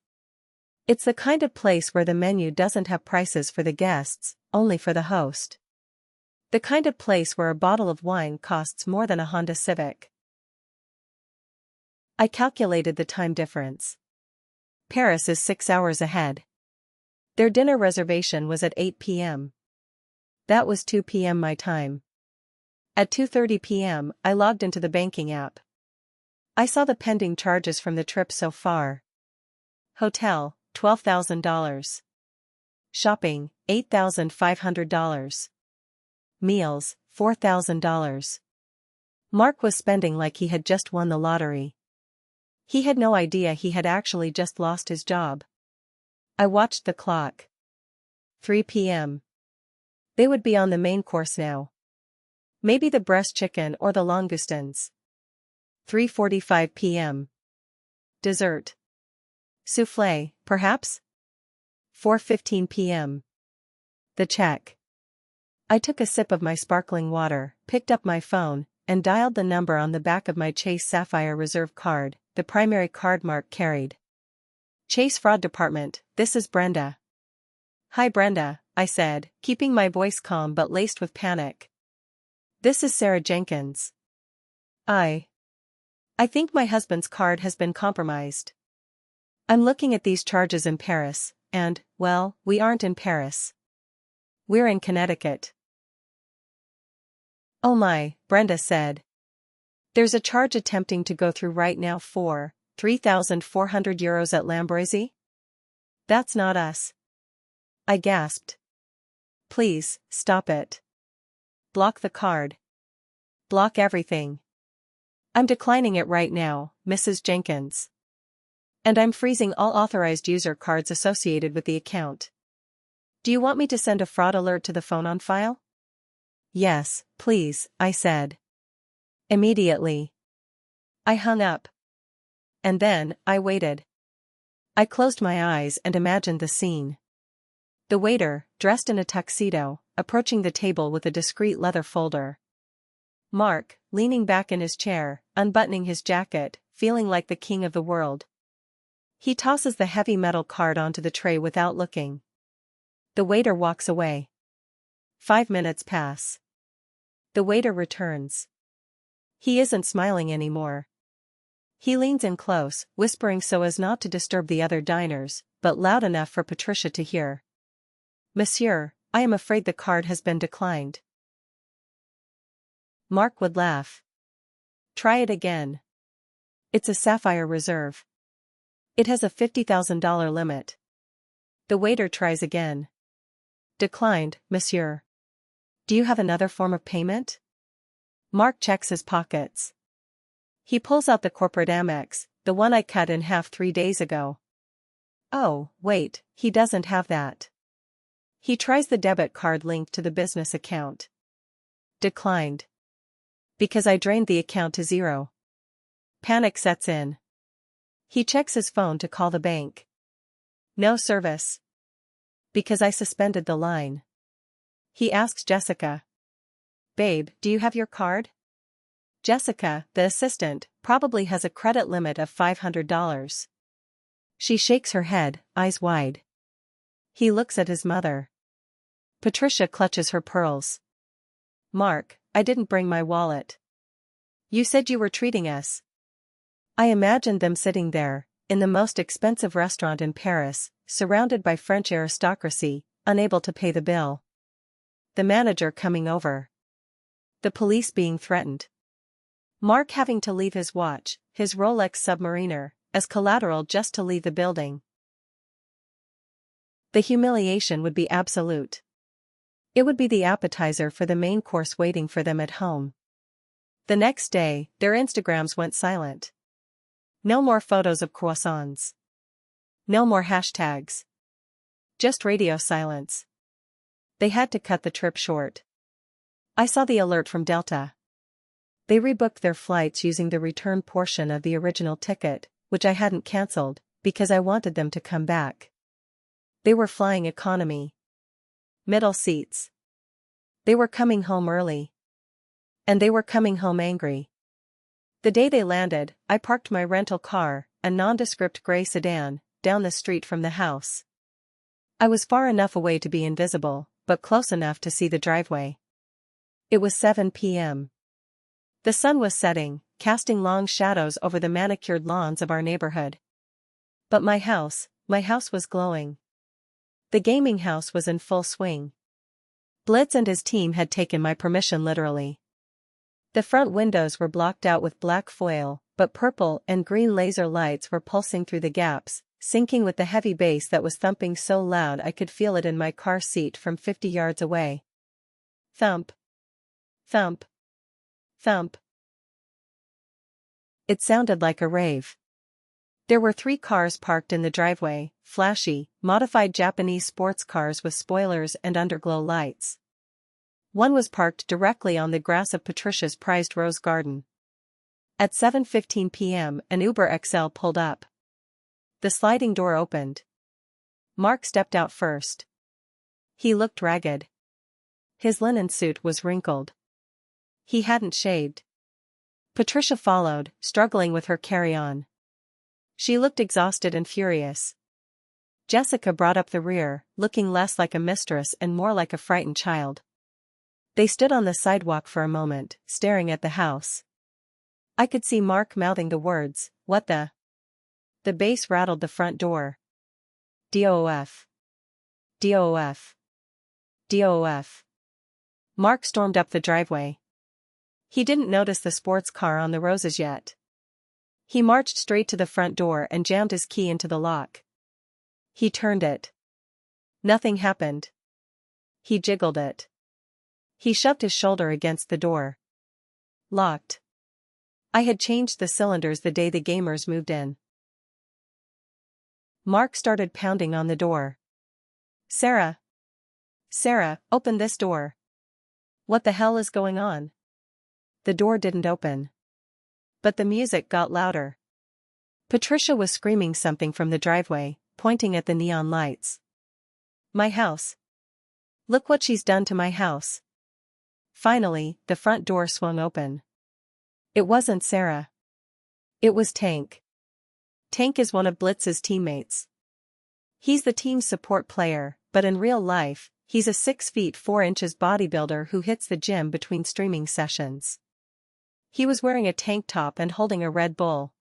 It's the kind of place where the menu doesn't have prices for the guests, only for the host. The kind of place where a bottle of wine costs more than a Honda Civic. I calculated the time difference. Paris is 6 hours ahead. Their dinner reservation was at 8 p.m. That was 2 p.m. my time. At 2:30 p.m., I logged into the banking app. I saw the pending charges from the trip so far. Hotel, $12,000. Shopping, $8,500. Meals, $4,000. Mark was spending like he had just won the lottery. He had no idea he had actually just lost his job. I watched the clock. 3 p.m. They would be on the main course now. Maybe the breast chicken or the langoustines. 3:45 p.m. Dessert. Soufflé, perhaps? 4:15 p.m. The check. I took a sip of my sparkling water, picked up my phone, and dialed the number on the back of my Chase Sapphire Reserve card, the primary card Mark carried. Chase Fraud Department, this is Brenda. Hi Brenda, I said, keeping my voice calm but laced with panic. This is Sarah Jenkins. I think my husband's card has been compromised. I'm looking at these charges in Paris, and, well, we aren't in Paris. We're in Connecticut. Oh my, Brenda said. There's a charge attempting to go through right now for 3,400 euros at L'Ambroisie? That's not us. I gasped. Please, stop it. Block the card. Block everything. I'm declining it right now, Mrs. Jenkins. And I'm freezing all authorized user cards associated with the account. Do you want me to send a fraud alert to the phone on file? Yes, please, I said. Immediately. I hung up. And then, I waited. I closed my eyes and imagined the scene. The waiter, dressed in a tuxedo, approaching the table with a discreet leather folder. Mark, leaning back in his chair, unbuttoning his jacket, feeling like the king of the world. He tosses the heavy metal card onto the tray without looking. The waiter walks away. 5 minutes pass. The waiter returns. He isn't smiling anymore. He leans in close, whispering so as not to disturb the other diners, but loud enough for Patricia to hear. Monsieur, I am afraid the card has been declined. Mark would laugh. Try it again. It's a Sapphire Reserve. It has a $50,000 limit. The waiter tries again. Declined, monsieur. Do you have another form of payment? Mark checks his pockets. He pulls out the corporate Amex, the one I cut in half 3 days ago. Oh, wait, he doesn't have that. He tries the debit card linked to the business account. Declined. Because I drained the account to zero. Panic sets in. He checks his phone to call the bank. No service. Because I suspended the line. He asks Jessica. Babe, do you have your card? Jessica, the assistant, probably has a credit limit of $500. She shakes her head, eyes wide. He looks at his mother. Patricia clutches her pearls. Mark, I didn't bring my wallet. You said you were treating us. I imagined them sitting there, in the most expensive restaurant in Paris, surrounded by French aristocracy, unable to pay the bill. The manager coming over. The police being threatened. Mark having to leave his watch, his Rolex Submariner, as collateral just to leave the building. The humiliation would be absolute. It would be the appetizer for the main course waiting for them at home. The next day, their Instagrams went silent. No more photos of croissants. No more hashtags. Just radio silence. They had to cut the trip short. I saw the alert from Delta. They rebooked their flights using the return portion of the original ticket, which I hadn't cancelled, because I wanted them to come back. They were flying economy. Middle seats. They were coming home early. And they were coming home angry. The day they landed, I parked my rental car, a nondescript gray sedan, down the street from the house. I was far enough away to be invisible, but close enough to see the driveway. It was 7 p.m. The sun was setting, casting long shadows over the manicured lawns of our neighborhood. But my house was glowing. The gaming house was in full swing. Blitz and his team had taken my permission literally. The front windows were blocked out with black foil, but purple and green laser lights were pulsing through the gaps, syncing with the heavy bass that was thumping so loud I could feel it in my car seat from 50 yards away. Thump. Thump. Thump. It sounded like a rave. There were 3 cars parked in the driveway, flashy, modified Japanese sports cars with spoilers and underglow lights. One was parked directly on the grass of Patricia's prized rose garden. At 7:15 p.m. an Uber XL pulled up. The sliding door opened. Mark stepped out first. He looked ragged. His linen suit was wrinkled. He hadn't shaved. Patricia followed, struggling with her carry-on. She looked exhausted and furious. Jessica brought up the rear, looking less like a mistress and more like a frightened child. They stood on the sidewalk for a moment, staring at the house. I could see Mark mouthing the words, "What the?" The bass rattled the front door. DOF. DOF. DOF. Mark stormed up the driveway. He didn't notice the sports car on the roses yet. He marched straight to the front door and jammed his key into the lock. He turned it. Nothing happened. He jiggled it. He shoved his shoulder against the door. Locked. I had changed the cylinders the day the gamers moved in. Mark started pounding on the door. Sarah. Sarah, open this door. What the hell is going on? The door didn't open. But the music got louder. Patricia was screaming something from the driveway, pointing at the neon lights. My house. Look what she's done to my house. Finally, the front door swung open. It wasn't Sarah. It was Tank. Tank is one of Blitz's teammates. He's the team's support player, but in real life, he's a 6 feet 4 inches bodybuilder who hits the gym between streaming sessions. He was wearing a tank top and holding a Red Bull.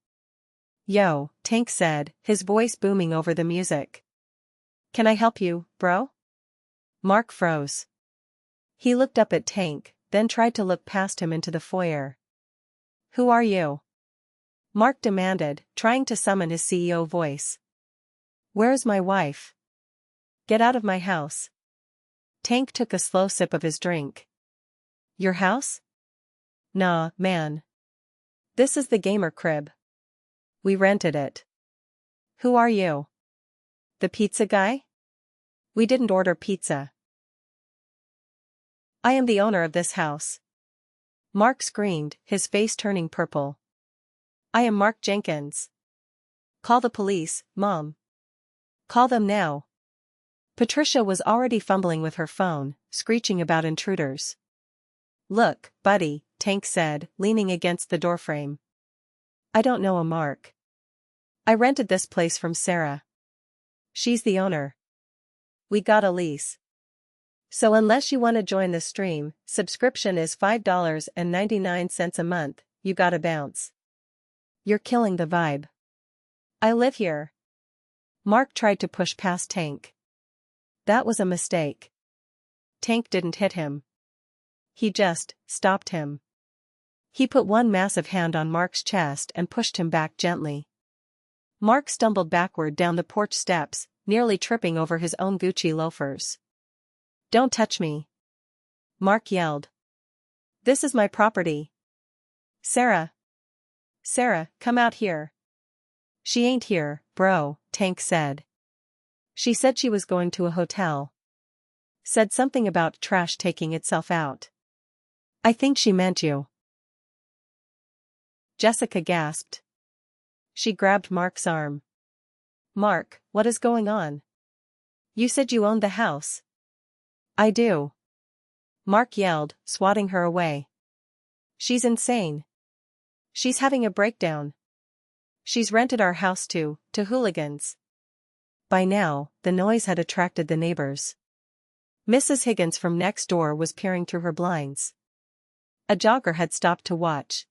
Yo, Tank said, his voice booming over the music. Can I help you, bro? Mark froze. He looked up at Tank, then tried to look past him into the foyer. Who are you? Mark demanded, trying to summon his CEO voice. Where's my wife? Get out of my house. Tank took a slow sip of his drink. Your house? Nah, man. This is the gamer crib. We rented it. Who are you? The pizza guy? We didn't order pizza. I am the owner of this house. Mark screamed, his face turning purple. I am Mark Jenkins. Call the police, Mom. Call them now. Patricia was already fumbling with her phone, screeching about intruders. Look, buddy, Tank said, leaning against the doorframe. I don't know a Mark. I rented this place from Sarah. She's the owner. We got a lease. So unless you want to join the stream, subscription is $5.99 a month, you gotta bounce. You're killing the vibe. I live here. Mark tried to push past Tank. That was a mistake. Tank didn't hit him. He just stopped him. He put one massive hand on Mark's chest and pushed him back gently. Mark stumbled backward down the porch steps, nearly tripping over his own Gucci loafers. Don't touch me. Mark yelled. This is my property. Sarah. Sarah, come out here. She ain't here, bro, Tank said. She said she was going to a hotel. Said something about trash taking itself out. I think she meant you. Jessica gasped. She grabbed Mark's arm. Mark, what is going on? You said you owned the house. I do. Mark yelled, swatting her away. She's insane. She's having a breakdown. She's rented our house to hooligans. By now, the noise had attracted the neighbors. Mrs. Higgins from next door was peering through her blinds. A jogger had stopped to watch.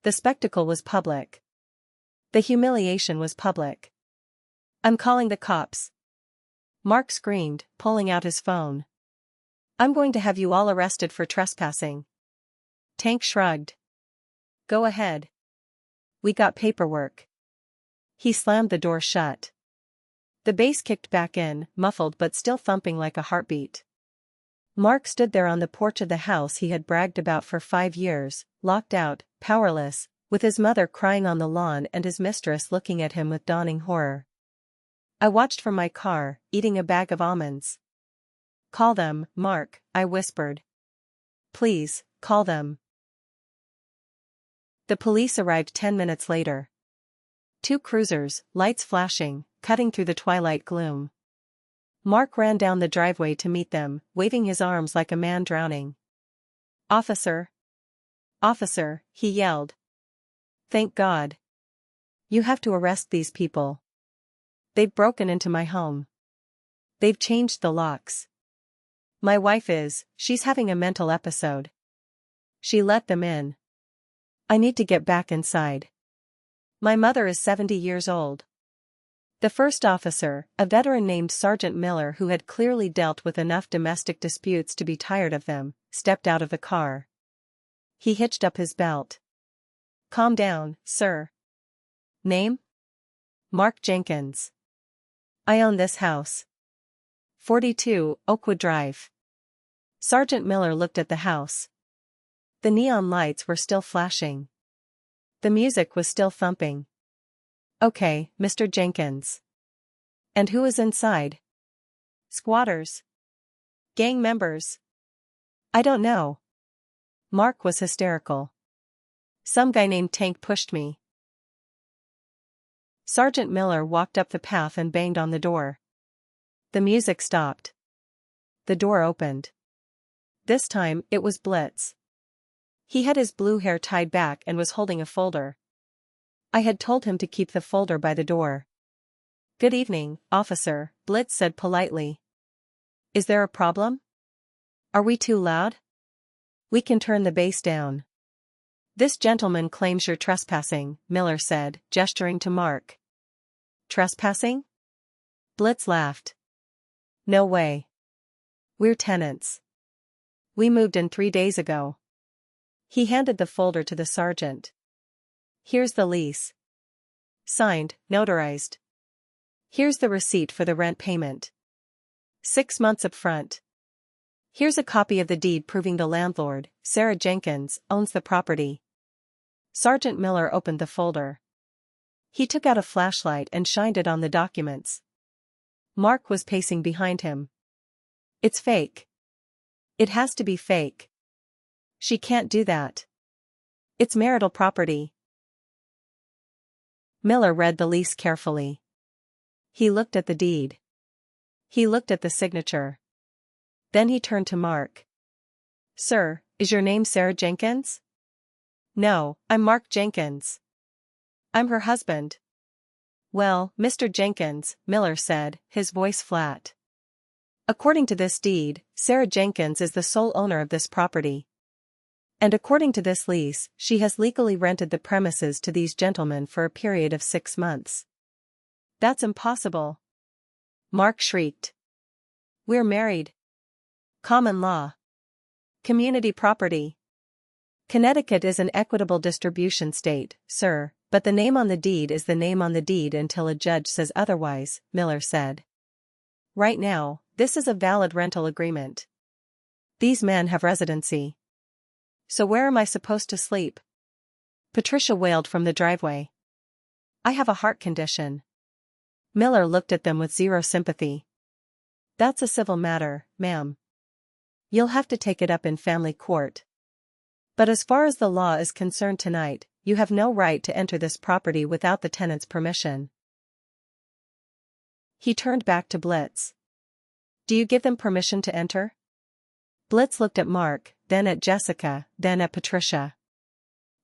The spectacle was public. The humiliation was public. I'm calling the cops. Mark screamed, pulling out his phone. I'm going to have you all arrested for trespassing. Tank shrugged. Go ahead. We got paperwork. He slammed the door shut. The bass kicked back in, muffled but still thumping like a heartbeat. Mark stood there on the porch of the house he had bragged about for 5 years, locked out, powerless, with his mother crying on the lawn and his mistress looking at him with dawning horror. I watched from my car, eating a bag of almonds. Call them, Mark, I whispered. Please, call them. The police arrived 10 minutes later. 2 cruisers, lights flashing, cutting through the twilight gloom. Mark ran down the driveway to meet them, waving his arms like a man drowning. Officer! Officer, he yelled. Thank God. You have to arrest these people. They've broken into my home. They've changed the locks. My wife she's having a mental episode. She let them in. I need to get back inside. My mother is 70 years old. The first officer, a veteran named Sergeant Miller who had clearly dealt with enough domestic disputes to be tired of them, stepped out of the car. He hitched up his belt. Calm down, sir. Name? Mark Jenkins. I own this house. 42, Oakwood Drive. Sergeant Miller looked at the house. The neon lights were still flashing. The music was still thumping. Okay, Mr. Jenkins. And who is inside? Squatters. Gang members. I don't know. Mark was hysterical. Some guy named Tank pushed me. Sergeant Miller walked up the path and banged on the door. The music stopped. The door opened. This time, it was Blitz. He had his blue hair tied back and was holding a folder. I had told him to keep the folder by the door. Good evening, officer, Blitz said politely. Is there a problem? Are we too loud? We can turn the bass down. This gentleman claims you're trespassing, Miller said, gesturing to Mark. Trespassing? Blitz laughed. No way. We're tenants. We moved in 3 days ago. He handed the folder to the sergeant. Here's the lease. Signed, notarized. Here's the receipt for the rent payment. 6 months up front. Here's a copy of the deed proving the landlord, Sarah Jenkins, owns the property. Sergeant Miller opened the folder. He took out a flashlight and shined it on the documents. Mark was pacing behind him. It's fake. It has to be fake. She can't do that. It's marital property. Miller read the lease carefully. He looked at the deed. He looked at the signature. Then he turned to Mark. Sir, is your name Sarah Jenkins? No, I'm Mark Jenkins. I'm her husband. Well, Mr. Jenkins, Miller said, his voice flat. According to this deed, Sarah Jenkins is the sole owner of this property. And according to this lease, she has legally rented the premises to these gentlemen for a period of 6 months. That's impossible. Mark shrieked. We're married. Common law. Community property. Connecticut is an equitable distribution state, sir, but the name on the deed is the name on the deed until a judge says otherwise, Miller said. Right now, this is a valid rental agreement. These men have residency. So where am I supposed to sleep? Patricia wailed from the driveway. I have a heart condition. Miller looked at them with zero sympathy. That's a civil matter, ma'am. You'll have to take it up in family court. But as far as the law is concerned tonight, you have no right to enter this property without the tenant's permission. He turned back to Blitz. Do you give them permission to enter? Blitz looked at Mark, then at Jessica, then at Patricia.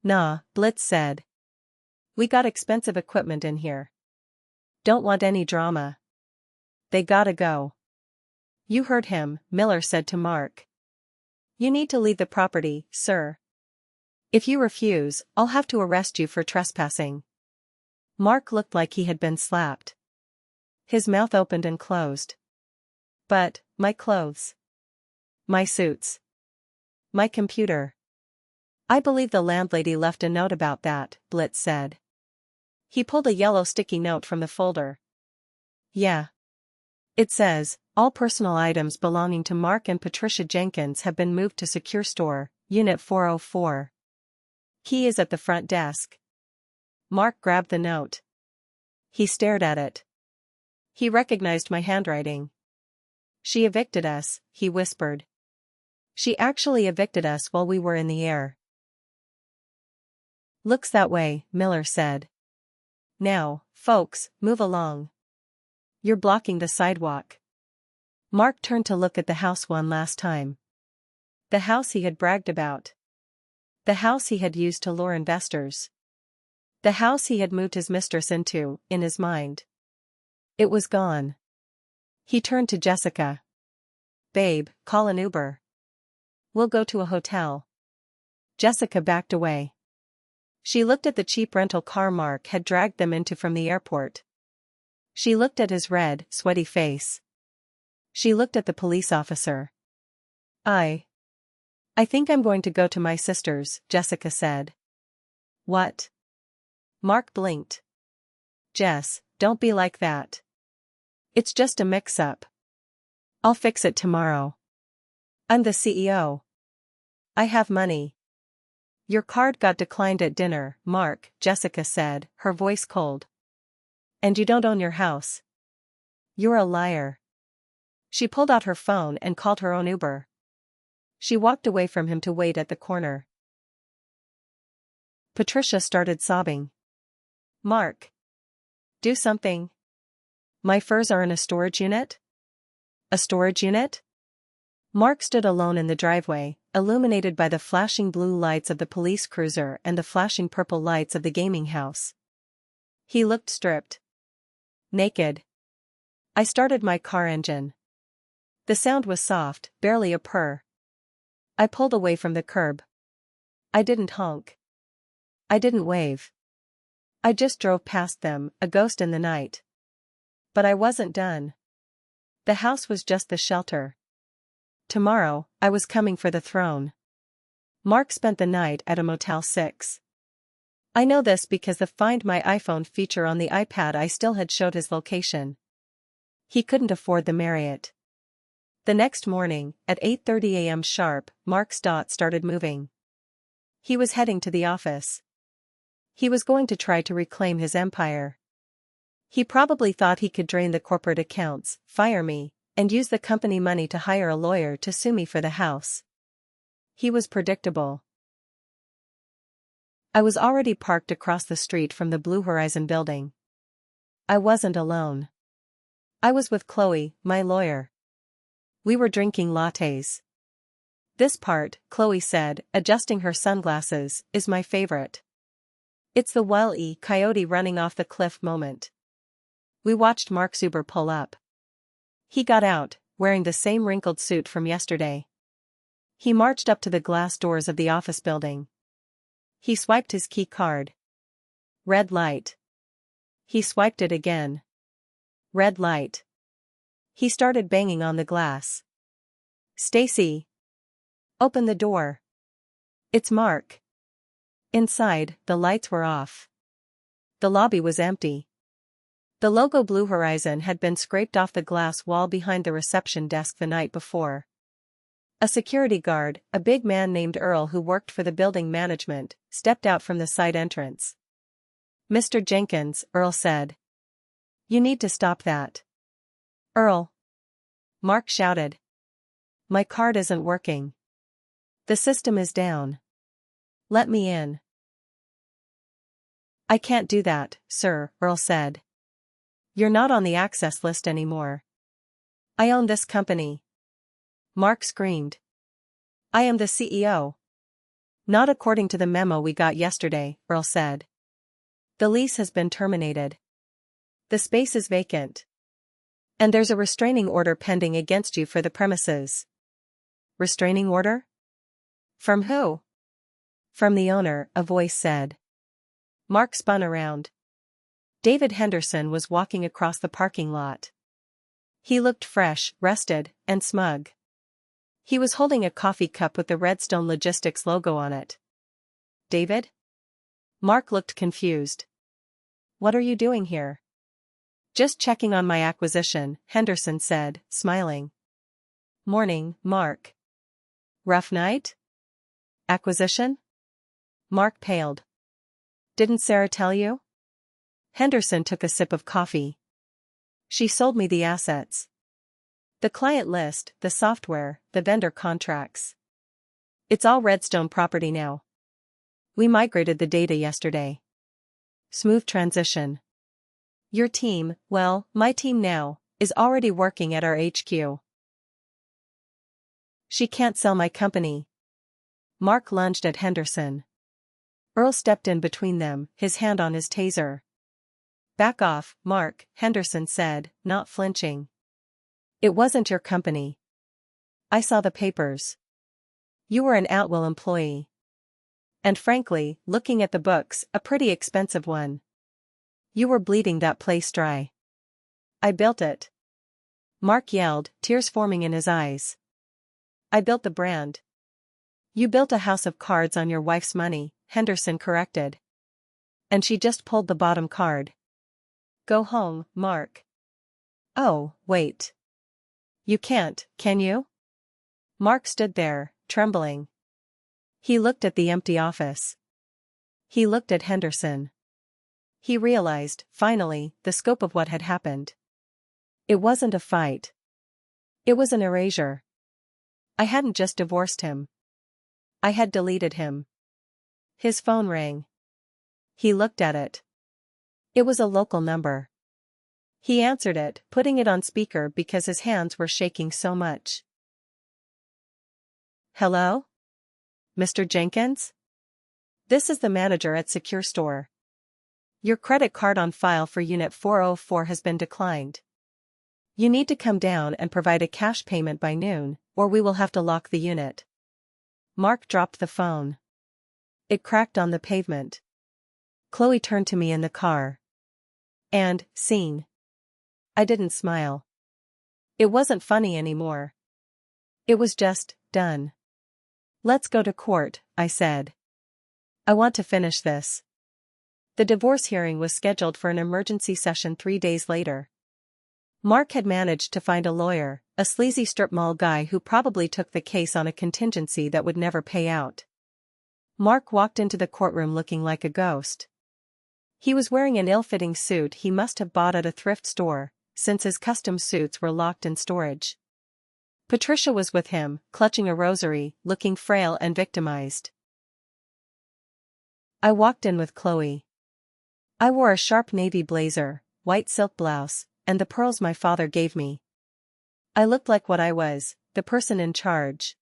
Nah, Blitz said. We got expensive equipment in here. Don't want any drama. They gotta go. You heard him, Miller said to Mark. You need to leave the property, sir. If you refuse, I'll have to arrest you for trespassing. Mark looked like he had been slapped. His mouth opened and closed. But, my clothes. My suits. My computer. I believe the landlady left a note about that, Blitz said. He pulled a yellow sticky note from the folder. Yeah. It says, all personal items belonging to Mark and Patricia Jenkins have been moved to Secure Store, Unit 404. Key is at the front desk. Mark grabbed the note. He stared at it. He recognized my handwriting. She evicted us, he whispered. She actually evicted us while we were in the air. Looks that way, Miller said. Now, folks, move along. You're blocking the sidewalk. Mark turned to look at the house one last time. The house he had bragged about. The house he had used to lure investors. The house he had moved his mistress into, in his mind. It was gone. He turned to Jessica. Babe, call an Uber. We'll go to a hotel. Jessica backed away. She looked at the cheap rental car Mark had dragged them into from the airport. She looked at his red, sweaty face. She looked at the police officer. I think I'm going to go to my sister's, Jessica said. What? Mark blinked. Jess, don't be like that. It's just a mix-up. I'll fix it tomorrow. I'm the CEO. I have money. Your card got declined at dinner, Mark, Jessica said, her voice cold. And you don't own your house. You're a liar. She pulled out her phone and called her own Uber. She walked away from him to wait at the corner. Patricia started sobbing. Mark. Do something. My furs are in a storage unit? A storage unit? Mark stood alone in the driveway, illuminated by the flashing blue lights of the police cruiser and the flashing purple lights of the gaming house. He looked stripped. Naked. I started my car engine. The sound was soft, barely a purr. I pulled away from the curb. I didn't honk. I didn't wave. I just drove past them, a ghost in the night. But I wasn't done. The house was just the shelter. Tomorrow, I was coming for the throne. Mark spent the night at a Motel 6. I know this because the Find My iPhone feature on the iPad I still had showed his location. He couldn't afford the Marriott. The next morning, at 8:30 a.m. sharp, Mark's dot started moving. He was heading to the office. He was going to try to reclaim his empire. He probably thought he could drain the corporate accounts, fire me, and use the company money to hire a lawyer to sue me for the house. He was predictable. I was already parked across the street from the Blue Horizon building. I wasn't alone. I was with Chloe, my lawyer. We were drinking lattes. This part, Chloe said, adjusting her sunglasses, is my favorite. It's the Wile E. Coyote running off the cliff moment. We watched Mark Zuber pull up. He got out, wearing the same wrinkled suit from yesterday. He marched up to the glass doors of the office building. He swiped his key card. Red light. He swiped it again. Red light. He started banging on the glass. Stacy. Open the door. It's Mark. Inside, the lights were off. The lobby was empty. The logo Blue Horizon had been scraped off the glass wall behind the reception desk the night before. A security guard, a big man named Earl who worked for the building management, stepped out from the side entrance. "Mr. Jenkins," Earl said. "You need to stop that." "Earl." Mark shouted. "My card isn't working. The system is down. Let me in." "I can't do that, sir," Earl said. "You're not on the access list anymore. I own this company." Mark screamed. "I am the CEO." "Not according to the memo we got yesterday," Earl said. "The lease has been terminated. The space is vacant. And there's a restraining order pending against you for the premises." "Restraining order? From who?" "From the owner," a voice said. Mark spun around. David Henderson was walking across the parking lot. He looked fresh, rested, and smug. He was holding a coffee cup with the Redstone Logistics logo on it. "David?" Mark looked confused. "What are you doing here?" "Just checking on my acquisition," Henderson said, smiling. "Morning, Mark. Rough night? Acquisition?" Mark paled. "Didn't Sarah tell you?" Henderson took a sip of coffee. "She sold me the assets. The client list, the software, the vendor contracts. It's all Redstone property now. We migrated the data yesterday. Smooth transition. Your team, well, my team now, is already working at our HQ. She can't sell my company." Mark lunged at Henderson. Earl stepped in between them, his hand on his taser. "Back off, Mark," Henderson said, not flinching. "It wasn't your company. I saw the papers. You were an at-will employee. And frankly, looking at the books, a pretty expensive one. You were bleeding that place dry. I built it." Mark yelled, tears forming in his eyes. "I built the brand." "You built a house of cards on your wife's money," Henderson corrected. "And she just pulled the bottom card. Go home, Mark." "Oh, wait. You can't, can you?" Mark stood there, trembling. He looked at the empty office. He looked at Henderson. He realized, finally, the scope of what had happened. It wasn't a fight. It was an erasure. I hadn't just divorced him. I had deleted him. His phone rang. He looked at it. It was a local number. He answered it, putting it on speaker because his hands were shaking so much. "Hello? Mr. Jenkins? This is the manager at Secure Store. Your credit card on file for Unit 404 has been declined. You need to come down and provide a cash payment by noon, or we will have to lock the unit." Mark dropped the phone. It cracked on the pavement. Chloe turned to me in the car. And, scene. I didn't smile. It wasn't funny anymore. It was just, done. "Let's go to court," I said. "I want to finish this." The divorce hearing was scheduled for an emergency session 3 days later. Mark had managed to find a lawyer, a sleazy strip mall guy who probably took the case on a contingency that would never pay out. Mark walked into the courtroom looking like a ghost. He was wearing an ill-fitting suit he must have bought at a thrift store, since his custom suits were locked in storage. Patricia was with him, clutching a rosary, looking frail and victimized. I walked in with Chloe. I wore a sharp navy blazer, white silk blouse, and the pearls my father gave me. I looked like what I was, the person in charge.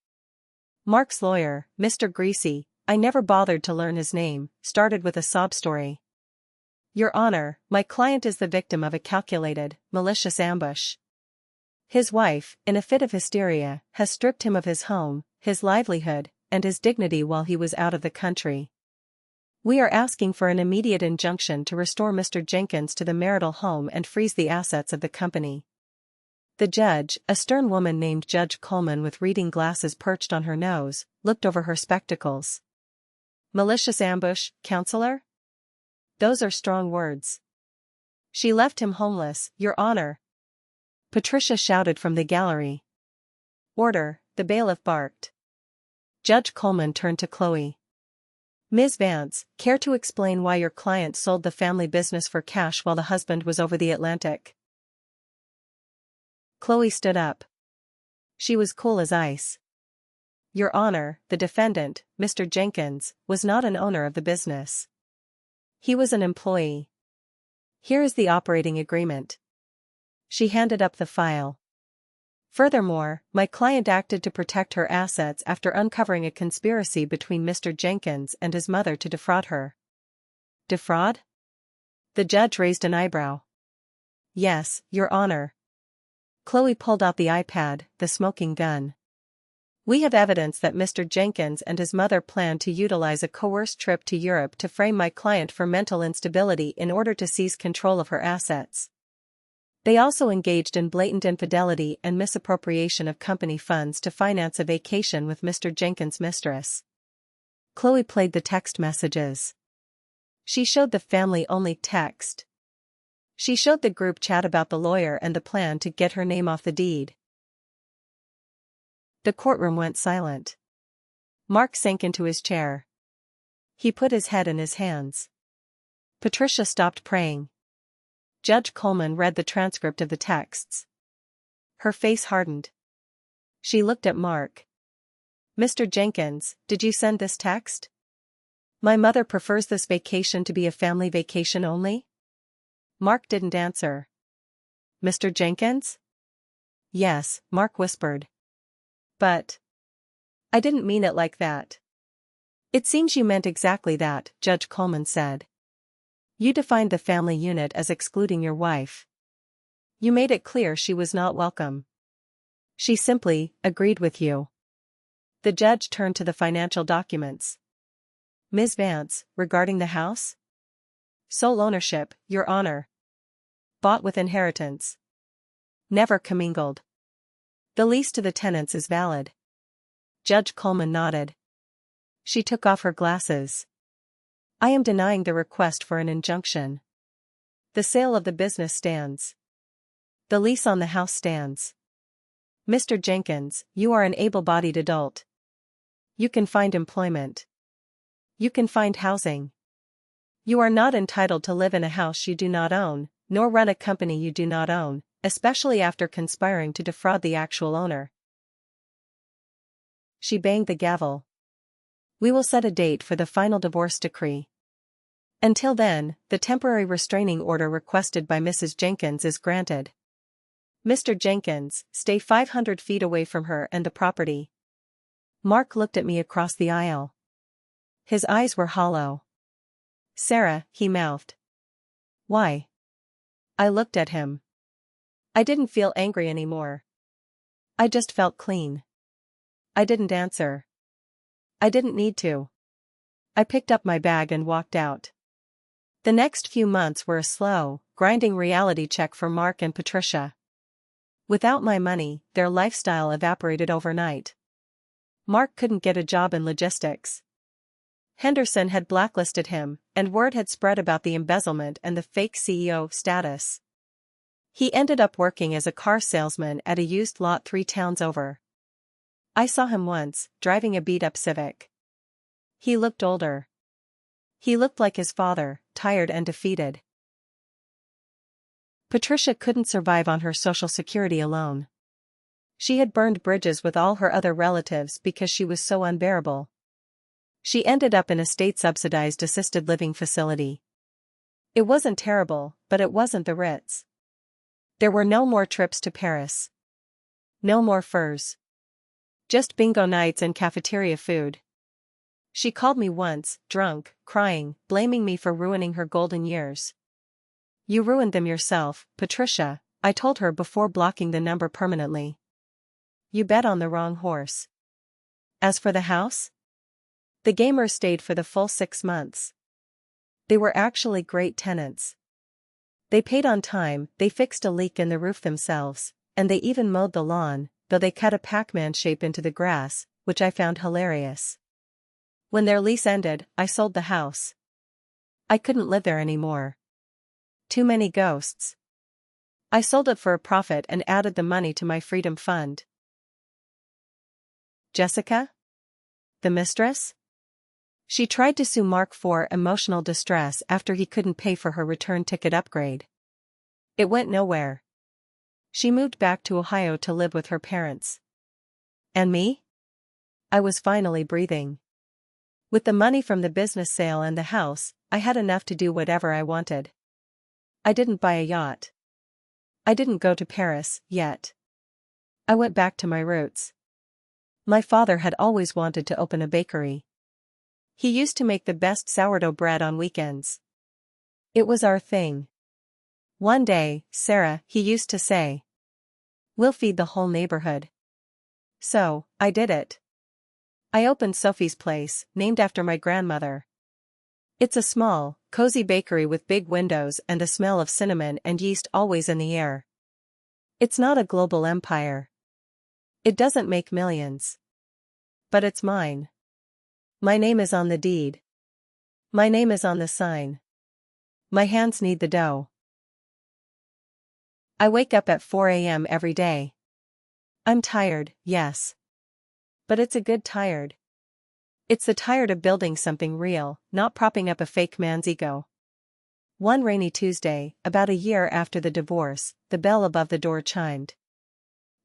Mark's lawyer, Mr. Greasy, I never bothered to learn his name, started with a sob story. Your Honor, my client is the victim of a calculated, malicious ambush. His wife, in a fit of hysteria, has stripped him of his home, his livelihood, and his dignity while he was out of the country. We are asking for an immediate injunction to restore Mr. Jenkins to the marital home and freeze the assets of the company. The judge, a stern woman named Judge Coleman with reading glasses perched on her nose, looked over her spectacles. Malicious ambush, counselor? Those are strong words. She left him homeless, Your Honor. Patricia shouted from the gallery. Order, the bailiff barked. Judge Coleman turned to Chloe. Ms. Vance, care to explain why your client sold the family business for cash while the husband was over the Atlantic? Chloe stood up. She was cool as ice. Your Honor, the defendant, Mr. Jenkins, was not an owner of the business. He was an employee. Here is the operating agreement. She handed up the file. Furthermore, my client acted to protect her assets after uncovering a conspiracy between Mr. Jenkins and his mother to defraud her. Defraud? The judge raised an eyebrow. Yes, Your Honor. Chloe pulled out the iPad, the smoking gun. We have evidence that Mr. Jenkins and his mother planned to utilize a coerced trip to Europe to frame my client for mental instability in order to seize control of her assets. They also engaged in blatant infidelity and misappropriation of company funds to finance a vacation with Mr. Jenkins' mistress. Chloe played the text messages. She showed the family-only text. She showed the group chat about the lawyer and the plan to get her name off the deed. The courtroom went silent. Mark sank into his chair. He put his head in his hands. Patricia stopped praying. Judge Coleman read the transcript of the texts. Her face hardened. She looked at Mark. Mr. Jenkins, did you send this text? My mother prefers this vacation to be a family vacation only? Mark didn't answer. Mr. Jenkins? Yes, Mark whispered. But I didn't mean it like that. It seems you meant exactly that, Judge Coleman said. You defined the family unit as excluding your wife. You made it clear she was not welcome. She simply agreed with you. The judge turned to the financial documents. Ms. Vance, regarding the house? Sole ownership, Your Honor. Bought with inheritance. Never commingled. The lease to the tenants is valid. Judge Coleman nodded. She took off her glasses. I am denying the request for an injunction. The sale of the business stands. The lease on the house stands. Mr. Jenkins, you are an able-bodied adult. You can find employment. You can find housing. You are not entitled to live in a house you do not own, nor run a company you do not own, especially after conspiring to defraud the actual owner. She banged the gavel. We will set a date for the final divorce decree. Until then, the temporary restraining order requested by Mrs. Jenkins is granted. Mr. Jenkins, stay 500 feet away from her and the property. Mark looked at me across the aisle. His eyes were hollow. Sarah, he mouthed. Why? I looked at him. I didn't feel angry anymore. I just felt clean. I didn't answer. I didn't need to. I picked up my bag and walked out. The next few months were a slow, grinding reality check for Mark and Patricia. Without my money, their lifestyle evaporated overnight. Mark couldn't get a job in logistics. Henderson had blacklisted him, and word had spread about the embezzlement and the fake CEO status. He ended up working as a car salesman at a used lot 3 towns over. I saw him once, driving a beat-up Civic. He looked older. He looked like his father, tired and defeated. Patricia couldn't survive on her Social Security alone. She had burned bridges with all her other relatives because she was so unbearable. She ended up in a state-subsidized assisted living facility. It wasn't terrible, but it wasn't the Ritz. There were no more trips to Paris. No more furs. Just bingo nights and cafeteria food. She called me once, drunk, crying, blaming me for ruining her golden years. You ruined them yourself, Patricia, I told her before blocking the number permanently. You bet on the wrong horse. As for the house? The gamers stayed for the full 6 months. They were actually great tenants. They paid on time, they fixed a leak in the roof themselves, and they even mowed the lawn, though they cut a Pac-Man shape into the grass, which I found hilarious. When their lease ended, I sold the house. I couldn't live there anymore. Too many ghosts. I sold it for a profit and added the money to my freedom fund. Jessica? The mistress? She tried to sue Mark for emotional distress after he couldn't pay for her return ticket upgrade. It went nowhere. She moved back to Ohio to live with her parents. And me? I was finally breathing. With the money from the business sale and the house, I had enough to do whatever I wanted. I didn't buy a yacht. I didn't go to Paris, yet. I went back to my roots. My father had always wanted to open a bakery. He used to make the best sourdough bread on weekends. It was our thing. One day, Sarah, he used to say, we'll feed the whole neighborhood. So, I did it. I opened Sophie's Place, named after my grandmother. It's a small, cozy bakery with big windows and the smell of cinnamon and yeast always in the air. It's not a global empire. It doesn't make millions. But it's mine. My name is on the deed. My name is on the sign. My hands knead the dough. I wake up at 4 a.m. every day. I'm tired, yes. But it's a good tired. It's the tired of building something real, not propping up a fake man's ego. One rainy Tuesday, about a year after the divorce, the bell above the door chimed.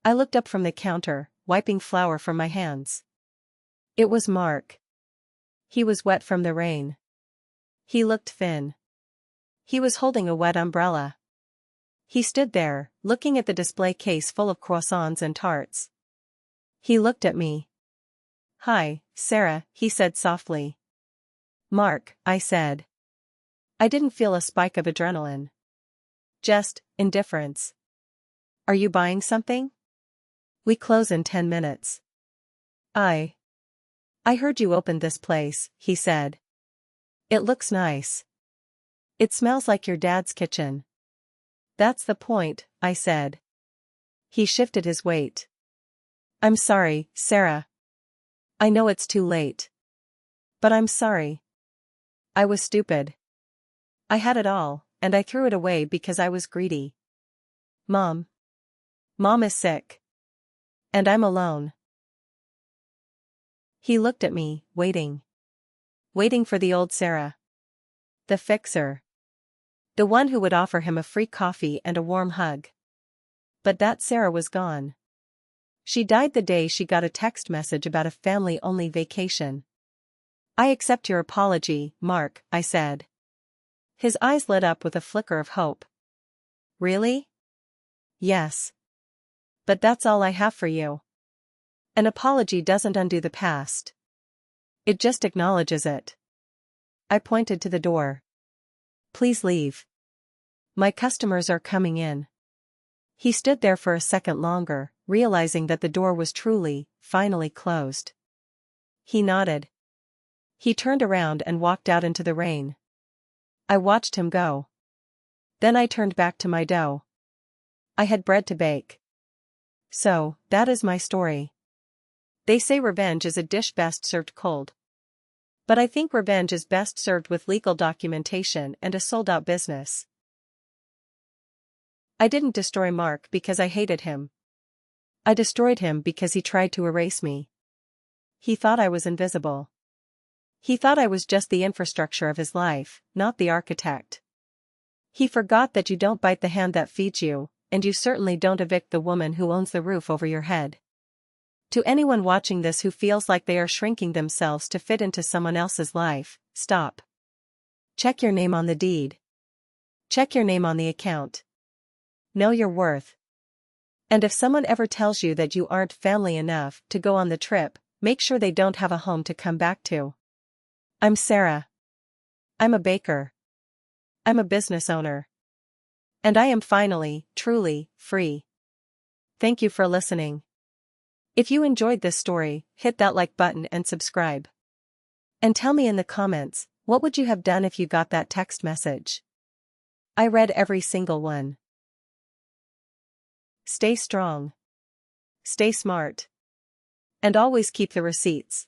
I looked up from the counter, wiping flour from my hands. It was Mark. He was wet from the rain. He looked thin. He was holding a wet umbrella. He stood there, looking at the display case full of croissants and tarts. He looked at me. Hi, Sarah, he said softly. Mark, I said. I didn't feel a spike of adrenaline. Just indifference. Are you buying something? We close in 10 minutes. I heard you opened this place, he said. It looks nice. It smells like your dad's kitchen. That's the point, I said. He shifted his weight. I'm sorry, Sarah. I know it's too late. But I'm sorry. I was stupid. I had it all, and I threw it away because I was greedy. Mom is sick. And I'm alone. He looked at me, waiting. Waiting for the old Sarah. The fixer. The one who would offer him a free coffee and a warm hug. But that Sarah was gone. She died the day she got a text message about a family-only vacation. I accept your apology, Mark, I said. His eyes lit up with a flicker of hope. Really? Yes. But that's all I have for you. An apology doesn't undo the past. It just acknowledges it. I pointed to the door. Please leave. My customers are coming in. He stood there for a second longer, realizing that the door was truly, finally closed. He nodded. He turned around and walked out into the rain. I watched him go. Then I turned back to my dough. I had bread to bake. So, that is my story. They say revenge is a dish best served cold. But I think revenge is best served with legal documentation and a sold-out business. I didn't destroy Mark because I hated him. I destroyed him because he tried to erase me. He thought I was invisible. He thought I was just the infrastructure of his life, not the architect. He forgot that you don't bite the hand that feeds you, and you certainly don't evict the woman who owns the roof over your head. To anyone watching this who feels like they are shrinking themselves to fit into someone else's life, stop. Check your name on the deed. Check your name on the account. Know your worth. And if someone ever tells you that you aren't family enough to go on the trip, make sure they don't have a home to come back to. I'm Sarah. I'm a baker. I'm a business owner. And I am finally, truly, free. Thank you for listening. If you enjoyed this story, hit that like button and subscribe. And tell me in the comments, what would you have done if you got that text message? I read every single one. Stay strong. Stay smart. And always keep the receipts.